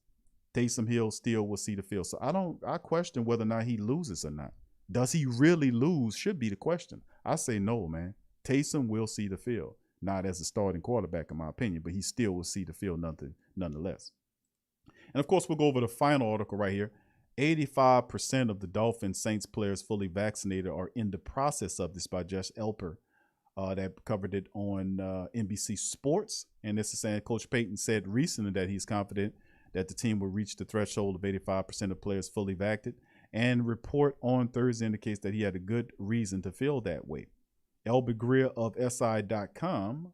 Taysom Hill still will see the field. So I question whether or not he loses or not. Does he really lose should be the question. I say no, man. Taysom will see the field, not as a starting quarterback in my opinion, but he still will see the field nonetheless. And of course, we'll go over the final article right here. 85% of the Dolphins Saints players fully vaccinated are in the process of this by Josh Elper. That covered it on NBC Sports. And this is saying Coach Payton said recently that he's confident that the team will reach the threshold of 85% of players fully vaccinated. And report on Thursday indicates that he had a good reason to feel that way. El Begria of SI.com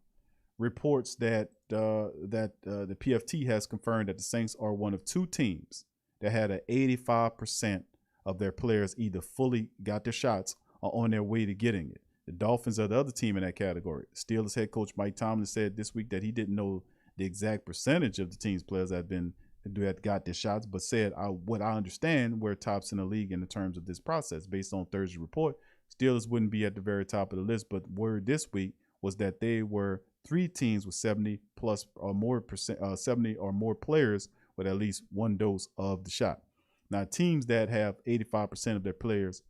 reports that the PFT has confirmed that the Saints are one of two teams that had 85% of their players either fully got their shots or on their way to getting it. The Dolphins are the other team in that category. Steelers head coach Mike Tomlin said this week that he didn't know the exact percentage of the team's players that got their shots, but said, what I understand, we're tops in the league in the terms of this process. Based on Thursday's report, Steelers wouldn't be at the very top of the list, but word this week was that they were three teams with 70 or more players with at least one dose of the shot. Now, teams that have 85% of their players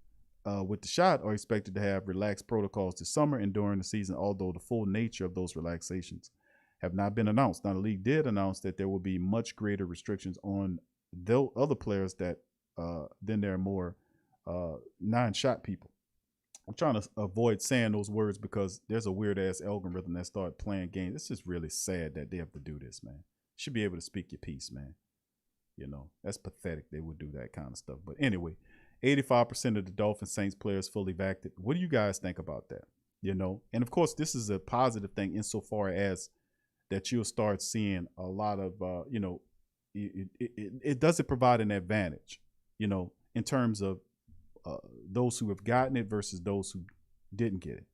with the shot are expected to have relaxed protocols this summer and during the season, although the full nature of those relaxations have not been announced. Now, the league did announce that there will be much greater restrictions on the other players that than there are more non-shot people. I'm trying to avoid saying those words because there's a weird-ass algorithm that started playing games. It's just really sad that they have to do this, man. You should be able to speak your piece, man. You know, that's pathetic. They would do that kind of stuff. But anyway, 85% of the Dolphins Saints players fully vaccinated. What do you guys think about that? You know, and of course, this is a positive thing insofar as that you'll start seeing a lot of, it doesn't provide an advantage, you know, in terms of those who have gotten it versus those who didn't get it.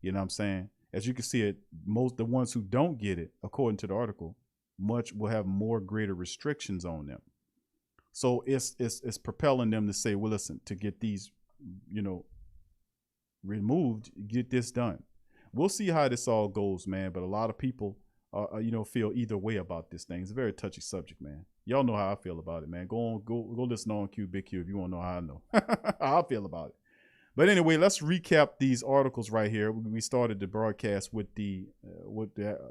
You know what I'm saying? As you can see it, the ones who don't get it, according to the article, will have more greater restrictions on them. So it's propelling them to say, well, listen, to get these, removed, get this done. We'll see how this all goes, man. But a lot of people, feel either way about this thing. It's a very touchy subject, man. Y'all know how I feel about it, man. Go listen on Big Q if you want to know how I know how I feel about it. But anyway, let's recap these articles right here. We started the broadcast with the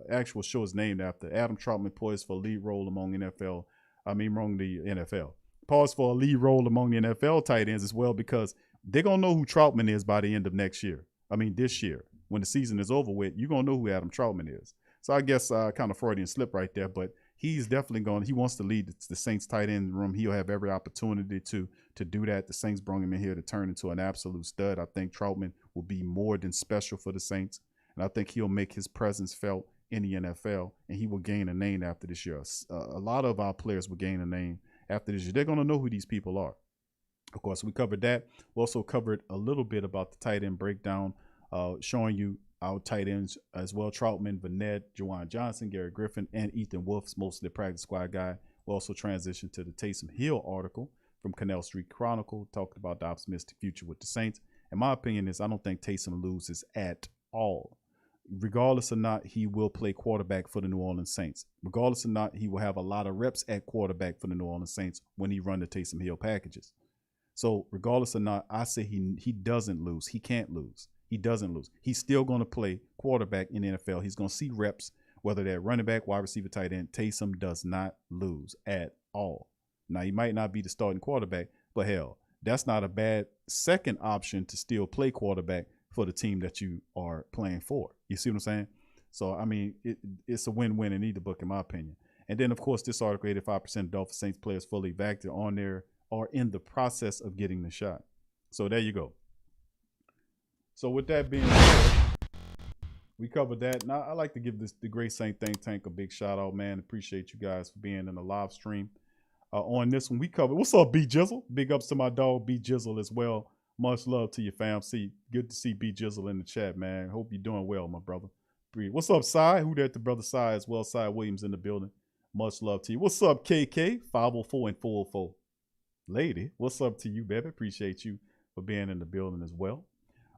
actual show is named after Adam Trautman, poised for a lead role among the NFL. Poised for a lead role among the NFL tight ends as well, because they're going to know who Trautman is by the end of next year. This year. When the season is over with, you're going to know who Adam Trautman is. So I guess kind of Freudian slip right there, but he's definitely he wants to lead the Saints tight end room. He'll have every opportunity to do that. The Saints brought him in here to turn into an absolute stud. I think Trautman will be more than special for the Saints, and I think he'll make his presence felt in the NFL, and he will gain a name after this year. A lot of our players will gain a name after this year. They're going to know who these people are. Of course, we covered that. We also covered a little bit about the tight end breakdown, showing you our tight ends as well: Trautman, Vanette, Juwan Johnson, Gary Griffin, and Ethan Wolf's mostly practice squad guy. We also transitioned to the Taysom Hill article from Canal Street Chronicle, talked about the optimistic future with the Saints. And my opinion is I don't think Taysom loses at all. Regardless or not, he will play quarterback for the New Orleans Saints. Regardless or not, he will have a lot of reps at quarterback for the New Orleans Saints when he run the Taysom Hill packages. So regardless or not, I say he doesn't lose. He can't lose. He doesn't lose. He's still going to play quarterback in the NFL. He's going to see reps, whether they're running back, wide receiver, tight end. Taysom does not lose at all. Now, he might not be the starting quarterback, but hell, that's not a bad second option to still play quarterback for the team that you are playing for. You see what I'm saying? So, it's a win-win in either book, in my opinion. And then, of course, this article, 85% of Dolphins Saints players fully vaccinated on there are in the process of getting the shot. So there you go. So with that being said, we covered that. Now, I like to give the Great Saint Think Tank a big shout out, man. Appreciate you guys for being in the live stream. On this one, we covered. What's up, B Jizzle? Big ups to my dog, B Jizzle, as well. Much love to your fam. Good to see B Jizzle in the chat, man. Hope you're doing well, my brother. What's up, Cy? Who that? The brother Cy as well. Cy Williams in the building. Much love to you. What's up, KK? 504 and 404. Lady, what's up to you, baby? Appreciate you for being in the building as well.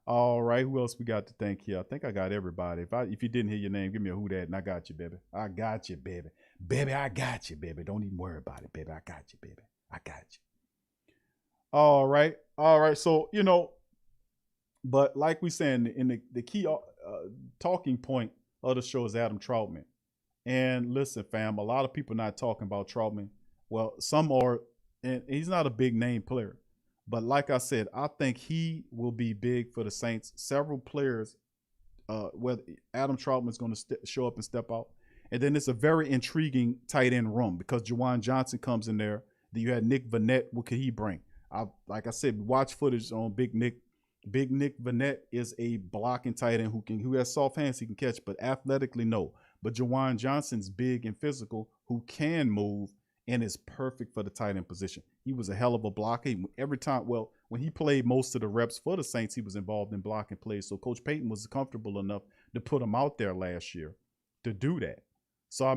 All right, who else we got to thank here? I think I got everybody. If you didn't hear your name, give me a who that, and I got you, baby. I got you, baby. Baby, I got you, baby. Don't even worry about it, baby. I got you, baby. I got you. All right. So, but like we saying, in the key talking point of the show is Adam Trautman. And listen, fam, a lot of people not talking about Trautman. Well, some are, and he's not a big name player. But like I said, I think he will be big for the Saints. Several players, whether Adam Trautman is going to show up and step out. And then it's a very intriguing tight end room because Juwan Johnson comes in there. Then you had Nick Vanette. What could he bring? Like I said, watch footage on Big Nick. Big Nick Vanette is a blocking tight end who has soft hands he can catch, but athletically, no. But Juwan Johnson's big and physical, who can move and is perfect for the tight end position. He was a hell of a blocker. Every time, when he played most of the reps for the Saints, he was involved in blocking plays. So Coach Payton was comfortable enough to put him out there last year to do that. So,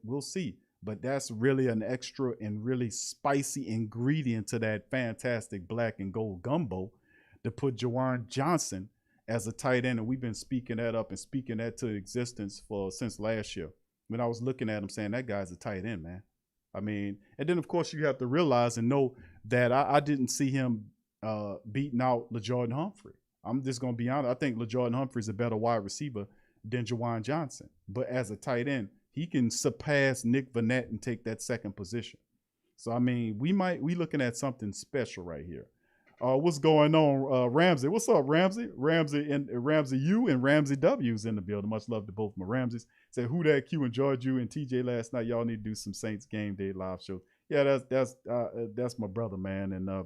we'll see. But that's really an extra and really spicy ingredient to that fantastic black and gold gumbo to put Juwan Johnson as a tight end. And we've been speaking that up and speaking that to existence since last year. When I was looking at him saying that guy's a tight end, man. And then, of course, you have to realize and know that I didn't see him beating out LaJordan Humphrey. I'm just going to be honest. I think LaJordan Humphrey is a better wide receiver than Juwan Johnson. But as a tight end, he can surpass Nick Vanette and take that second position. So, we looking at something special right here. What's going on, Ramsey? What's up, Ramsey? Ramsey U and Ramsey W's in the building. Much love to both my Ramseys. Said who that Q enjoyed you and TJ last night. Y'all need to do some Saints game day live show. Yeah, that's my brother, man, and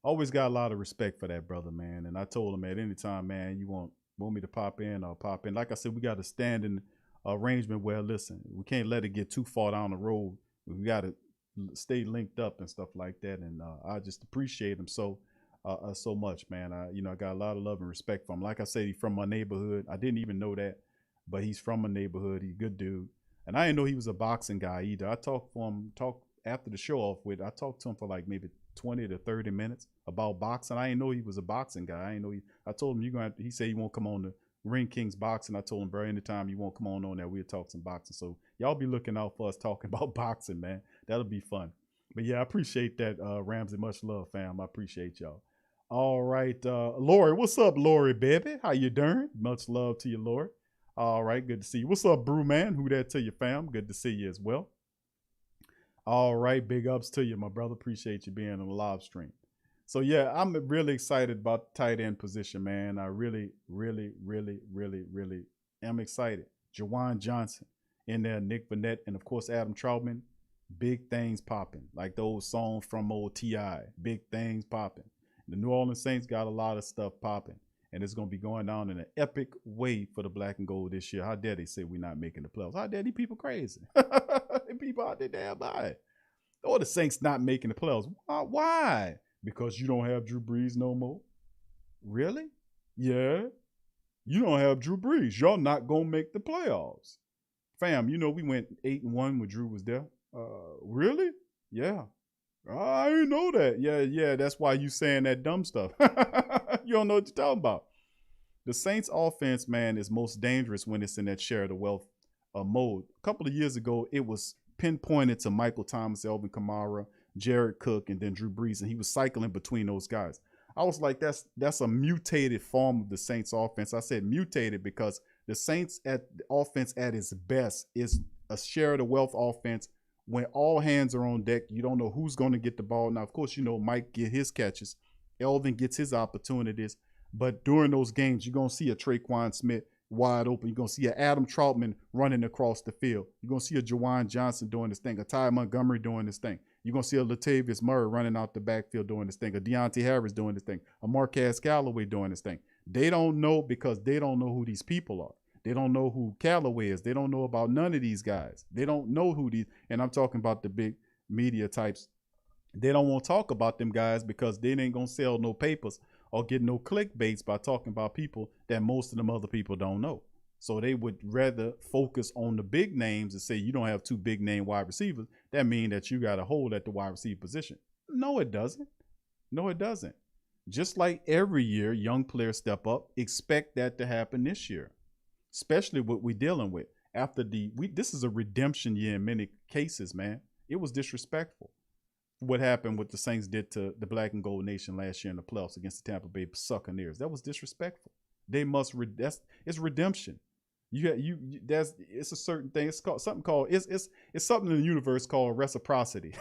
always got a lot of respect for that brother, man. And I told him at any time, man, you want me to pop in, I'll pop in. Like I said, we got a standing arrangement where, listen, we can't let it get too far down the road. We got to stay linked up and stuff like that. And I just appreciate him so much, man. I got a lot of love and respect for him. Like I said, he's from my neighborhood. I didn't even know that, but he's from my neighborhood. He's a good dude. And I didn't know he was a boxing guy either. I talked after the show off I talked to him for like maybe 20 to 30 minutes about boxing. I didn't know he was a boxing guy. I told him he said he won't come on the Ring Kings boxing. I told him, bro, anytime you won't come on there, we'll talk some boxing. So y'all be looking out for us talking about boxing, man. That'll be fun. But yeah, I appreciate that, Ramsey. Much love, fam. I appreciate y'all. All right, Lori, what's up, Lori, baby? How you doing? Much love to you, Lori. All right, good to see you. What's up, Brew Man? Who that to you, fam? Good to see you as well. All right, big ups to you, my brother. Appreciate you being on the live stream. So yeah, I'm really excited about the tight end position, man. I really am excited. Jawan Johnson in there, Nick Vannett, and of course Adam Trautman. Big things popping, like those songs from old T.I. Big things popping. The New Orleans Saints got a lot of stuff popping, and it's going to be going down in an epic way for the black and gold this year. How dare they say we're not making the playoffs? How dare these people crazy? People out there damn by. Or the Saints not making the playoffs. Why? Because you don't have Drew Brees no more? Really? Yeah. You don't have Drew Brees. Y'all not going to make the playoffs. Fam, you know we went 8-1 when Drew was there. Really? Yeah. I didn't know that. Yeah, that's why you saying that dumb stuff. You don't know what you're talking about. The Saints offense, man, is most dangerous when it's in that share of the wealth mode. A couple of years ago, it was pinpointed to Michael Thomas, Alvin Kamara, Jared Cook, and then Drew Brees, and he was cycling between those guys. I was like, that's a mutated form of the Saints offense. I said mutated because the Saints offense at its best is a share of the wealth offense. When all hands are on deck, you don't know who's going to get the ball. Now, of course, you know Mike get his catches. Elvin gets his opportunities. But during those games, you're going to see a Traquan Smith wide open. You're going to see an Adam Trautman running across the field. You're going to see a Jawan Johnson doing this thing, a Ty Montgomery doing this thing. You're going to see a Latavius Murray running out the backfield doing this thing, a Deontay Harris doing this thing, a Marquez Callaway doing this thing. They don't know because they don't know who these people are. They don't know who Callaway is. They don't know about none of these guys. They don't know who these, and I'm talking about the big media types. They don't want to talk about them guys because they ain't going to sell no papers or get no clickbaits by talking about people that most of them other people don't know. So they would rather focus on the big names and say you don't have two big name wide receivers. That means that you got a hold at the wide receiver position. No, it doesn't. No, it doesn't. Just like every year, young players step up. Expect that to happen this year, especially what we're dealing with. After this is a redemption year in many cases, man. It was disrespectful what happened, what the Saints did to the Black and Gold Nation last year in the playoffs against the Tampa Bay Buccaneers. That was disrespectful. They must it's redemption. It's a certain thing. It's called something called it's something in the universe called reciprocity.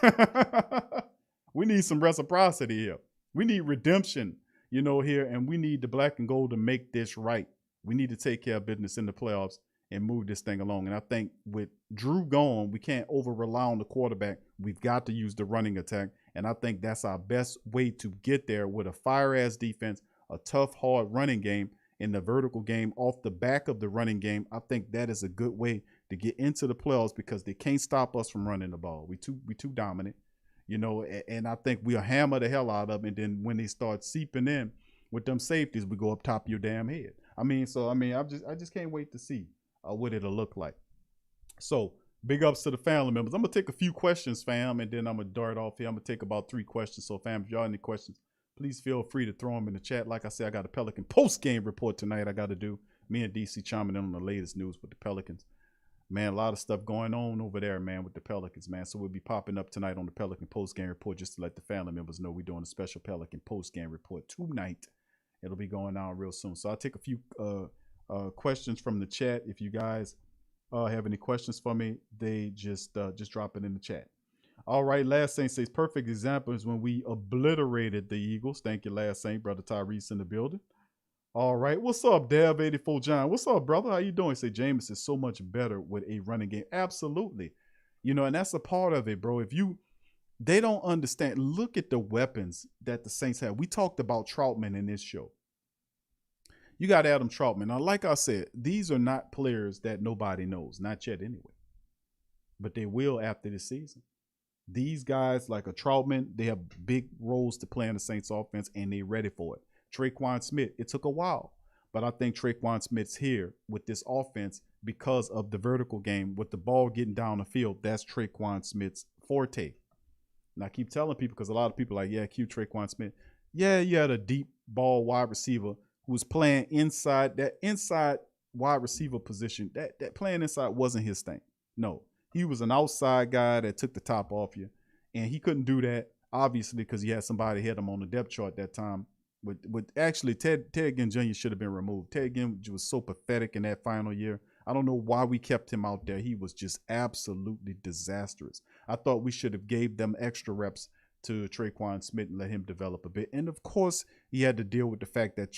We need some reciprocity here. We need redemption, here, and we need the Black and Gold to make this right. We need to take care of business in the playoffs and move this thing along. And I think with Drew gone, we can't over-rely on the quarterback. We've got to use the running attack. And I think that's our best way to get there with a fire-ass defense, a tough, hard running game, in the vertical game off the back of the running game. I think that is a good way to get into the playoffs because they can't stop us from running the ball. We too dominant, and I think we'll hammer the hell out of them. And then when they start seeping in with them safeties, we go up top of your damn head. I just can't wait to see what it'll look like. So big ups to the family members. I'm going to take a few questions, fam, and then I'm going to dart off here. I'm going to take about 3 questions. So, fam, if y'all have any questions, please feel free to throw them in the chat. Like I said, I got a Pelican post-game report tonight I got to do. Me and DC chiming in on the latest news with the Pelicans. Man, a lot of stuff going on over there, man, with the Pelicans, man. So we'll be popping up tonight on the Pelican post-game report just to let the family members know we're doing a special Pelican post-game report tonight. It'll be going on real soon. So I'll take a few questions from the chat. If you guys have any questions for me, they just drop it in the chat. All right, Last Saint says, perfect example is when we obliterated the Eagles. Thank you, Last Saint. Brother Tyrese in the building. All right, what's up, Dev84 John? What's up, brother? How you doing? Say, Jameis is so much better with a running game. Absolutely. And that's a part of it, bro. They don't understand. Look at the weapons that the Saints have. We talked about Trautman in this show. You got Adam Trautman. Now, like I said, these are not players that nobody knows. Not yet anyway. But they will after this season. These guys, like a Trautman, they have big roles to play in the Saints offense, and they're ready for it. Traquan Smith, it took a while, but I think Traquan Smith's here with this offense because of the vertical game. With the ball getting down the field, that's Traquan Smith's forte. And I keep telling people, because a lot of people are like, yeah, cute Traquan Smith. Yeah, you had a deep ball wide receiver who was playing inside. That inside wide receiver position, that playing inside wasn't his thing. No. He was an outside guy that took the top off you, and he couldn't do that, obviously, because he had somebody hit him on the depth chart that time With actually Ted Ginn Jr. should have been removed. Ted Ginn was so pathetic in that final year. I don't know why we kept him out there. He was just absolutely disastrous. I thought we should have gave them extra reps to Traquan Smith and let him develop a bit. And of course, he had to deal with the fact that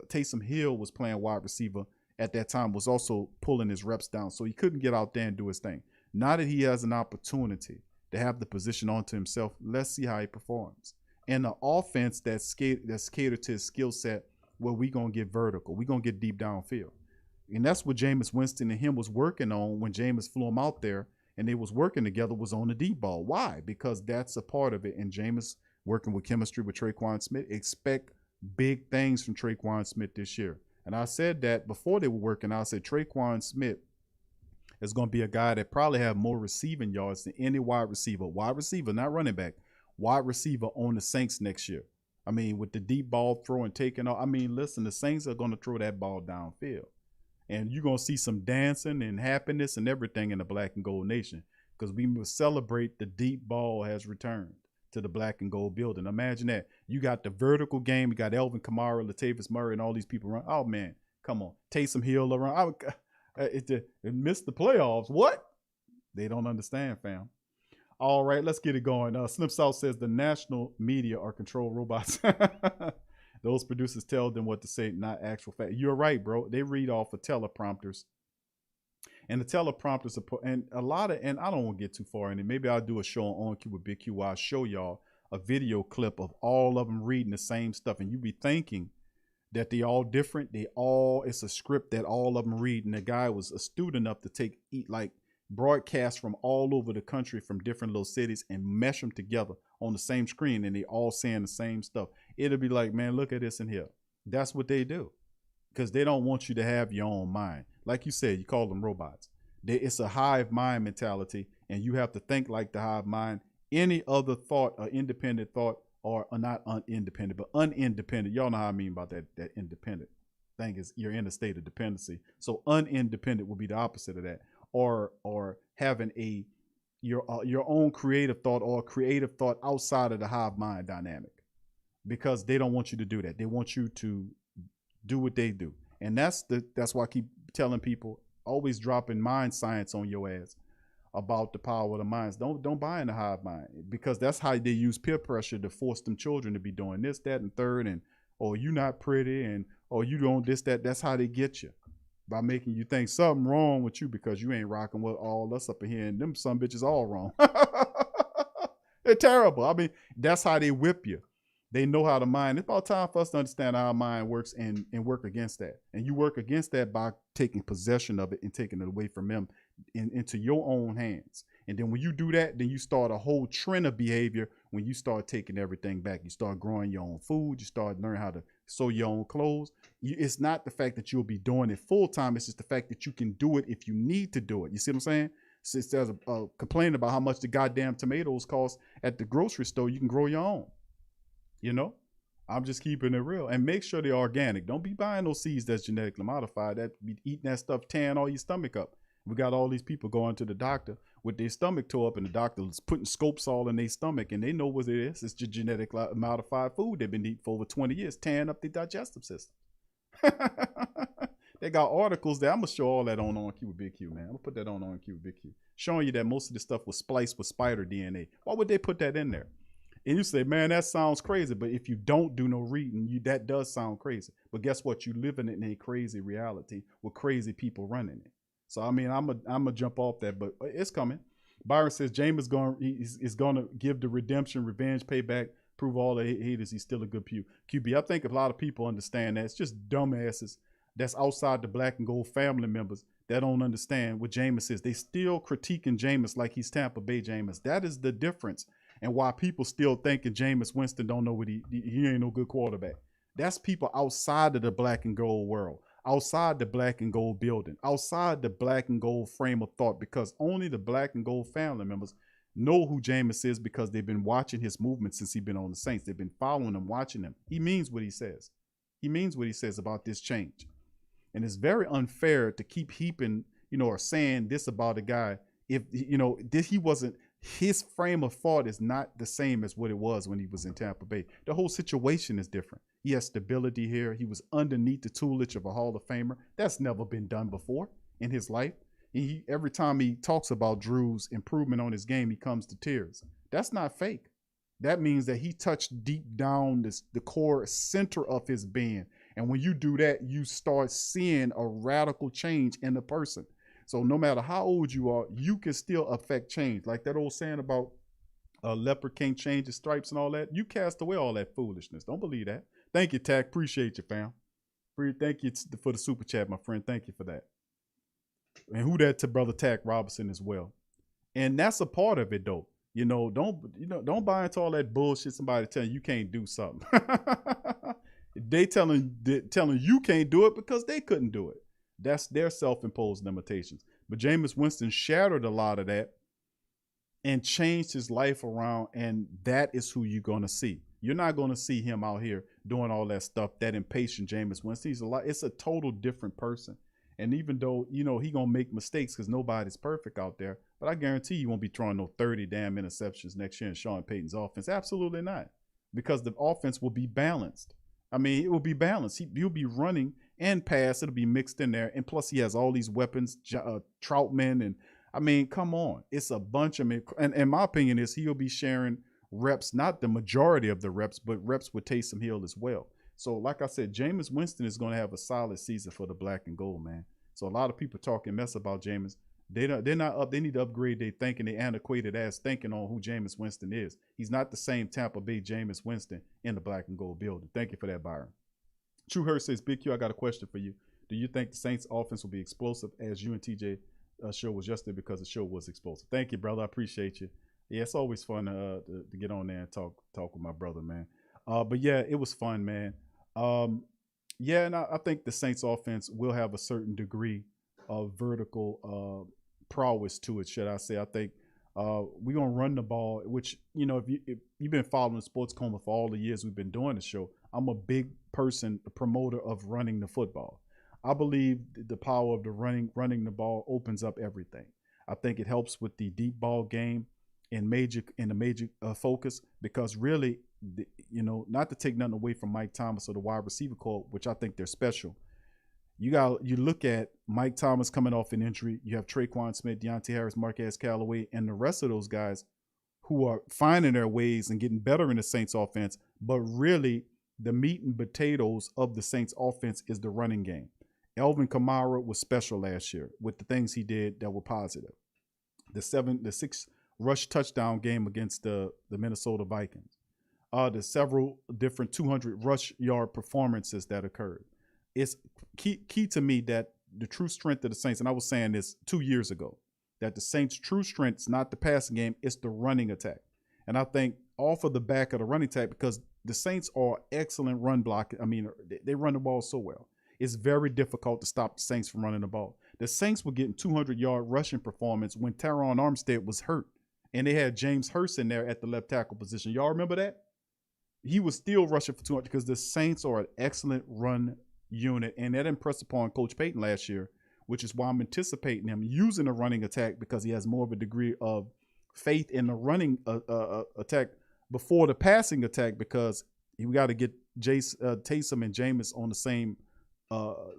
Taysom Hill was playing wide receiver at that time, was also pulling his reps down. So he couldn't get out there and do his thing. Now that he has an opportunity to have the position onto himself, let's see how he performs. And the offense that's catered to his skill set, where we going to get vertical. We're going to get deep downfield. And that's what Jameis Winston and him was working on when Jameis flew him out there and they was working together, was on the deep ball. Why? Because that's a part of it. And Jameis working with chemistry with Traquan Smith. Expect big things from Traquan Smith this year. And I said that before they were working. I said Traquan Smith is going to be a guy that probably have more receiving yards than any wide receiver. Wide receiver, not running back. Wide receiver on the Saints next year. I mean, with the deep ball throw and taking off. I mean, listen, the Saints are going to throw that ball downfield. And you're going to see some dancing and happiness and everything in the Black and Gold Nation, because we will celebrate the deep ball has returned to the Black and Gold building. Imagine that. You got the vertical game. You got Elvin Kamara, Latavius Murray, and all these people run. Oh, man, come on. Taysom Hill around. It missed the playoffs. What? They don't understand, fam. All right, let's get it going. Slim South says the national media are control robots. Those producers tell them what to say, not actual fact. You're right, bro. They read off of teleprompters. And the teleprompters are, and I don't want to get too far in it. Maybe I'll do a show on Q with Big Q where I'll show y'all a video clip of all of them reading the same stuff. And you be thinking that they all different. It's a script that all of them read. And the guy was astute enough to broadcast from all over the country from different little cities and mesh them together on the same screen, and they all saying the same stuff. It'll be like, man, look at this in here. That's what they do, because they don't want you to have your own mind. Like you said, you call them robots. It's a hive mind mentality, and you have to think like the hive mind. Any other thought or independent thought, or not unindependent, but unindependent. Y'all know how I mean about that independent thing is you're in a state of dependency. So unindependent will be the opposite of that. Or having your own creative thought, or a creative thought outside of the hive mind dynamic, because they don't want you to do that. They want you to do what they do. And that's why I keep telling people, always dropping mind science on your ass about the power of the minds. Don't buy in the hive mind, because that's how they use peer pressure to force them children to be doing this, that, and third, and you not pretty, and you don't this, that. That's how they get you, by making you think something wrong with you because you ain't rocking with all us up in here, and them some bitches all wrong. They're terrible. I mean, that's how they whip you. They know how to mind. It's about time for us to understand how our mind works and work against that. And you work against that by taking possession of it and taking it away from them into your own hands. And then when you do that, then you start a whole trend of behavior. When you start taking everything back, you start growing your own food. You start learning how to sew your own clothes. It's not the fact that you'll be doing it full time. It's just the fact that you can do it if you need to do it. You see what I'm saying? So instead of complaining about how much the goddamn tomatoes cost at the grocery store, you can grow your own. You know, I'm just keeping it real. And make sure they're organic. Don't be buying those seeds that's genetically modified. That be eating that stuff, tearing all your stomach up. We got all these people going to the doctor with their stomach tore up, and the doctor is putting scopes all in their stomach, and they know what it is. It's just genetically modified food they've been eating for over 20 years, tearing up the digestive system. They got articles there. I'm going to show all that on Q with Big Q, man. I'm going to put that on Q with Big Q. Showing you that most of the stuff was spliced with spider DNA. Why would they put that in there? And you say, man, that sounds crazy. But if you don't do no reading, that does sound crazy. But guess what? You living in a crazy reality with crazy people running it. So, I mean, I'm gonna jump off that, but it's coming. Byron says James is going to give the redemption, revenge, payback, prove all the haters he's still a good QB. I think a lot of people understand that. It's just dumbasses that's outside the Black and Gold family members that don't understand what Jameis is. They still critiquing Jameis like he's Tampa Bay Jameis. That is the difference. And why people still thinking Jameis Winston don't know what he ain't no good quarterback. That's people outside of the Black and Gold world, outside the Black and Gold building, outside the Black and Gold frame of thought, because only the Black and Gold family members know who Jameis is, because they've been watching his movement since he's been on the Saints. They've been following him, watching him. He means what he says. He means what he says about this change. And it's very unfair to keep heaping, or saying this about a guy if, his frame of thought is not the same as what it was when he was in Tampa Bay. The whole situation is different. He has stability here. He was underneath the tutelage of a Hall of Famer. That's never been done before in his life. Every time he talks about Drew's improvement on his game, he comes to tears. That's not fake. That means that he touched deep down the core center of his being. And when you do that, you start seeing a radical change in the person. So no matter how old you are, you can still affect change. Like that old saying about a leopard can't change his stripes and all that. You cast away all that foolishness. Don't believe that. Thank you, Tack. Appreciate you, fam. Thank you for the super chat, my friend. Thank you for that. And who that to Brother Tack Robinson as well. And that's a part of it, though. Don't buy into all that bullshit. Somebody telling you can't do something. They telling you can't do it because they couldn't do it. That's their self-imposed limitations. But Jameis Winston shattered a lot of that and changed his life around, and that is who you're going to see. You're not going to see him out here doing all that stuff, that impatient Jameis Winston. It's a total different person. And even though, he going to make mistakes because nobody's perfect out there, but I guarantee you won't be throwing no 30 damn interceptions next year in Sean Payton's offense. Absolutely not. Because the offense will be balanced. I mean, it will be balanced. You'll be running and pass. It'll be mixed in there. And plus, he has all these weapons, Trautman. And, I mean, come on. It's a bunch of – and my opinion is he'll be sharing reps, not the majority of the reps, but reps with Taysom Hill as well. So, like I said, Jameis Winston is going to have a solid season for the black and gold, man. So, a lot of people talking mess about Jameis. They're not up. They need to upgrade their thinking, their antiquated ass thinking on who Jameis Winston is. He's not the same Tampa Bay Jameis Winston in the black and gold building. Thank you for that, Byron. True Hurt says, Big Q, I got a question for you. Do you think the Saints offense will be explosive as you and TJ show was yesterday because the show was explosive? Thank you, brother. I appreciate you. Yeah, it's always fun to get on there and talk with my brother, man. But yeah, it was fun, man. Yeah, and I think the Saints offense will have a certain degree of vertical prowess to it, should I say. I think we're going to run the ball, which, if you've been following Sports Coma for all the years we've been doing the show, I'm a big person, a promoter of running the football. I believe the power of the running the ball opens up everything. I think it helps with the deep ball game in the major focus, because really, not to take nothing away from Mike Thomas or the wide receiver corps, which I think they're special. You look at Mike Thomas coming off an injury. You have Traquan Smith, Deontay Harris, Marquez Callaway, and the rest of those guys who are finding their ways and getting better in the Saints offense. But really, the meat and potatoes of the Saints offense is the running game. Alvin Kamara was special last year with the things he did that were positive. The 6 rush touchdown game against the Minnesota Vikings. The several different 200 rush yard performances that occurred. It's key to me that the true strength of the Saints, and I was saying this 2 years ago, that the Saints' true strength is not the passing game, it's the running attack. And I think off of the back of the running attack, because the Saints are excellent run block. I mean, they run the ball so well. It's very difficult to stop the Saints from running the ball. The Saints were getting 200-yard rushing performance when Teron Armstead was hurt, and they had James Hurst in there at the left tackle position. Y'all remember that? He was still rushing for 200 because the Saints are an excellent run unit, and that impressed upon Coach Payton last year, which is why I'm anticipating him using a running attack, because he has more of a degree of faith in the running attack before the passing attack, because we got to get Taysom and Jameis on the same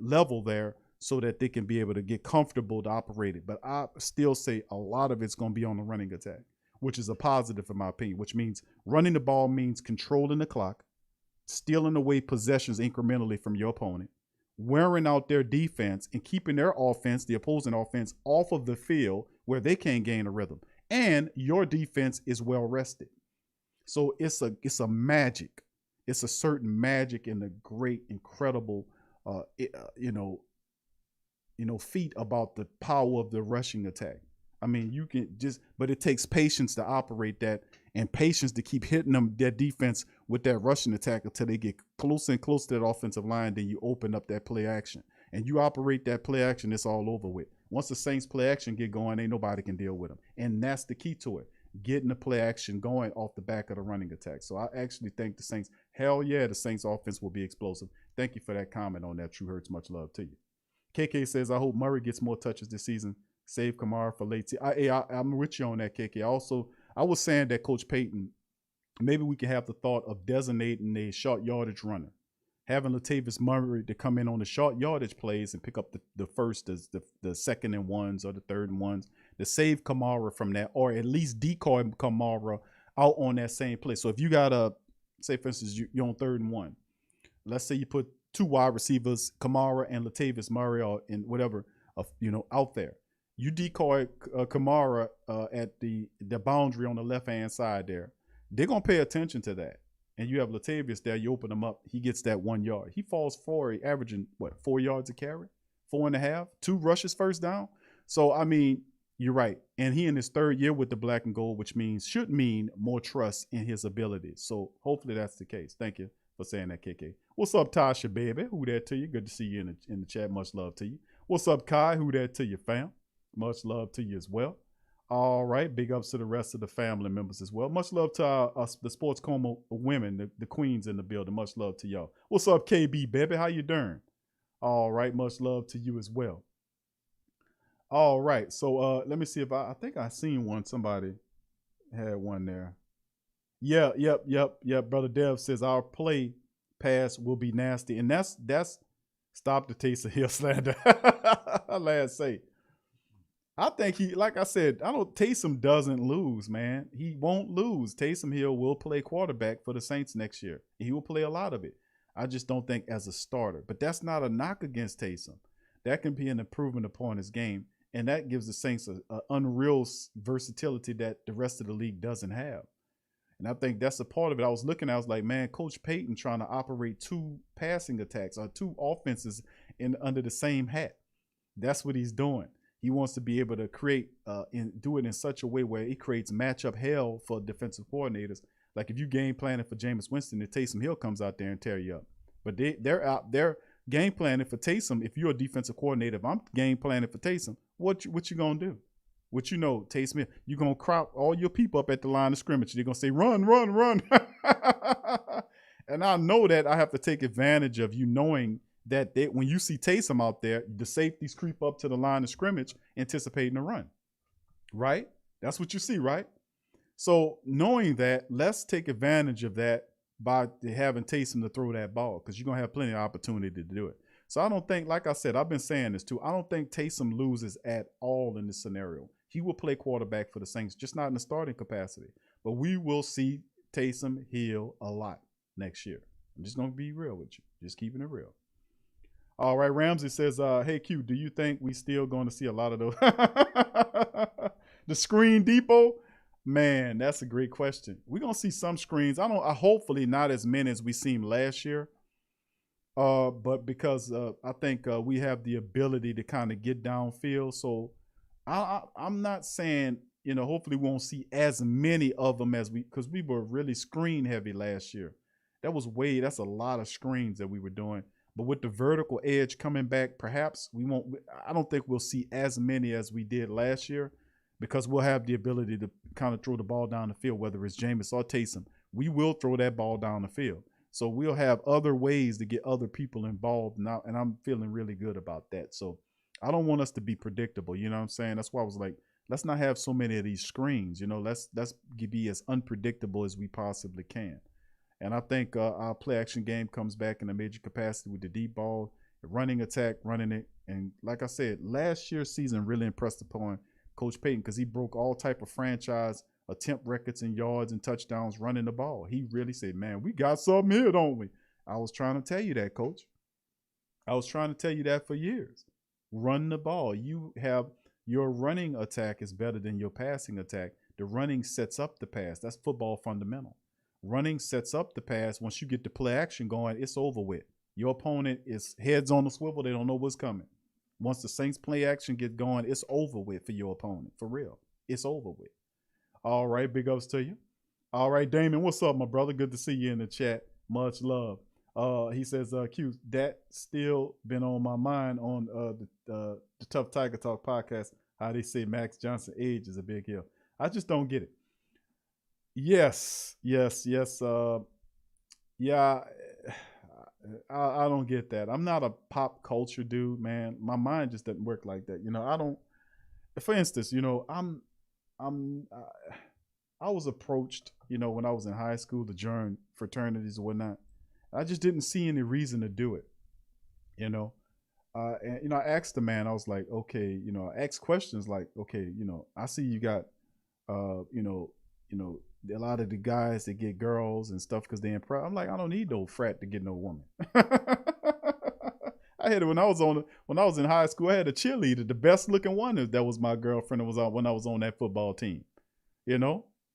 level there so that they can be able to get comfortable to operate it. But I still say a lot of it's going to be on the running attack, which is a positive in my opinion, which means running the ball means controlling the clock, stealing away possessions incrementally from your opponent, wearing out their defense and keeping their offense, the opposing offense, off of the field where they can't gain a rhythm. And your defense is well rested. So it's a magic. It's a certain magic and a great, incredible, feat about the power of the rushing attack. I mean, you can but it takes patience to operate that, and patience to keep hitting their defense with that rushing attack until they get closer and closer to that offensive line. Then you open up that play action, and you operate that play action. It's all over with. Once the Saints play action get going, ain't nobody can deal with them, and that's the key to it. Getting the play action going off the back of the running attack. So I actually think the Saints, hell yeah, the Saints offense will be explosive. Thank you for that comment on that, True Hurts. Much love to you. KK says, I hope Murray gets more touches this season. Save Kamara for late. I'm with you on that, KK. Also, I was saying that Coach Payton, maybe we can have the thought of designating a short yardage runner, having Latavius Murray to come in on the short yardage plays and pick up the first, the second and ones or the third and ones to save Kamara from that, or at least decoy Kamara out on that same play. So if you got say for instance, you're on 3rd and 1. Let's say you put 2 wide receivers, Kamara and Latavius Murray, or in whatever, out there. You decoy Kamara at the boundary on the left-hand side there. They're going to pay attention to that. And you have Latavius there. You open him up. He gets that 1 yard. He falls forward, averaging, 4 yards a carry? 4.5? 2 rushes first down? So, I mean, you're right. And he in his 3rd year with the black and gold, which should mean more trust in his abilities. So, hopefully that's the case. Thank you for saying that, KK. What's up, Tasha, baby? Who that to you? Good to see you in the chat. Much love to you. What's up, Kai? Who that to you, fam? Much love to you as well. All right. Big ups to the rest of the family members as well. Much love to us, the Sports Coma women, the queens in the building. Much love to y'all. What's up, KB, baby? How you doing? All right. Much love to you as well. All right. So let me see if I think I seen one. Somebody had one there. Yeah. Yep. Brother Dev says our play pass will be nasty. And that's stop the Taysom Hill slander. Last say. I think like I said, Taysom doesn't lose, man. He won't lose. Taysom Hill will play quarterback for the Saints next year. He will play a lot of it. I just don't think as a starter. But that's not a knock against Taysom. That can be an improvement upon his game. And that gives the Saints an unreal versatility that the rest of the league doesn't have. And I think that's a part of it. I was like, man, Coach Payton trying to operate 2 passing attacks or 2 offenses under the same hat. That's what he's doing. He wants to be able to create and do it in such a way where he creates matchup hell for defensive coordinators. Like if you game planning for Jameis Winston, and Taysom Hill comes out there and tear you up. But they're game planning for Taysom. If you're a defensive coordinator, if I'm game planning for Taysom, what you gonna do? What you know, Taysom Hill, you're gonna crowd all your people up at the line of scrimmage. They're gonna say, run. And I know that I have to take advantage of you knowing that when you see Taysom out there, the safeties creep up to the line of scrimmage, anticipating a run, right? That's what you see, right? So knowing that, let's take advantage of that by having Taysom to throw that ball, because you're going to have plenty of opportunity to do it. So I don't think, like I said, I've been saying this too, I don't think Taysom loses at all in this scenario. He will play quarterback for the Saints, just not in the starting capacity. But we will see Taysom Hill a lot next year. I'm just going to be real with you, just keeping it real. All right, Ramsey says, hey, Q, do you think we still going to see a lot of those? The screen depot? Man, that's a great question. We're going to see some screens. Hopefully not as many as we seen last year. But because I think we have the ability to kind of get downfield. So I'm not saying, hopefully we won't see as many of them because we were really screen heavy last year. That's a lot of screens that we were doing. But with the vertical edge coming back, perhaps I don't think we'll see as many as we did last year, because we'll have the ability to kind of throw the ball down the field, whether it's Jameis or Taysom. We will throw that ball down the field. So we'll have other ways to get other people involved now, and I'm feeling really good about that. So I don't want us to be predictable, you know what I'm saying? That's why I was like, let's not have so many of these screens, let's be as unpredictable as we possibly can. And I think our play action game comes back in a major capacity with the deep ball, the running attack, running it. And like I said, last year's season really impressed upon Coach Payton, because he broke all type of franchise attempt records in yards and touchdowns running the ball. He really said, man, we got something here, don't we? I was trying to tell you that, Coach. I was trying to tell you that for years. Run the ball. Your running attack is better than your passing attack. The running sets up the pass. That's football fundamental. Running sets up the pass. Once you get the play action going, it's over with. Your opponent is heads on the swivel. They don't know what's coming. Once the Saints play action get going, it's over with for your opponent. For real. It's over with. All right. Big ups to you. All right, Damon, what's up, my brother? Good to see you in the chat. Much love. He says, Q, that still been on my mind on the Tough Tiger Talk podcast, how they say Max Johnson age is a big deal. I just don't get it. Yes. Yeah, I don't get that. I'm not a pop culture dude, man. My mind just doesn't work like that. I don't. For instance, I was approached, when I was in high school to join fraternities or whatnot. I just didn't see any reason to do it, you know. And I asked the man, I was like, okay, I asked questions like, okay, I see you got, a lot of the guys that get girls and stuff because they impress. I'm like, I don't need no frat to get no woman. I had it when I was in high school. I had a cheerleader, the best looking one. That was my girlfriend. It was when I was on that football team.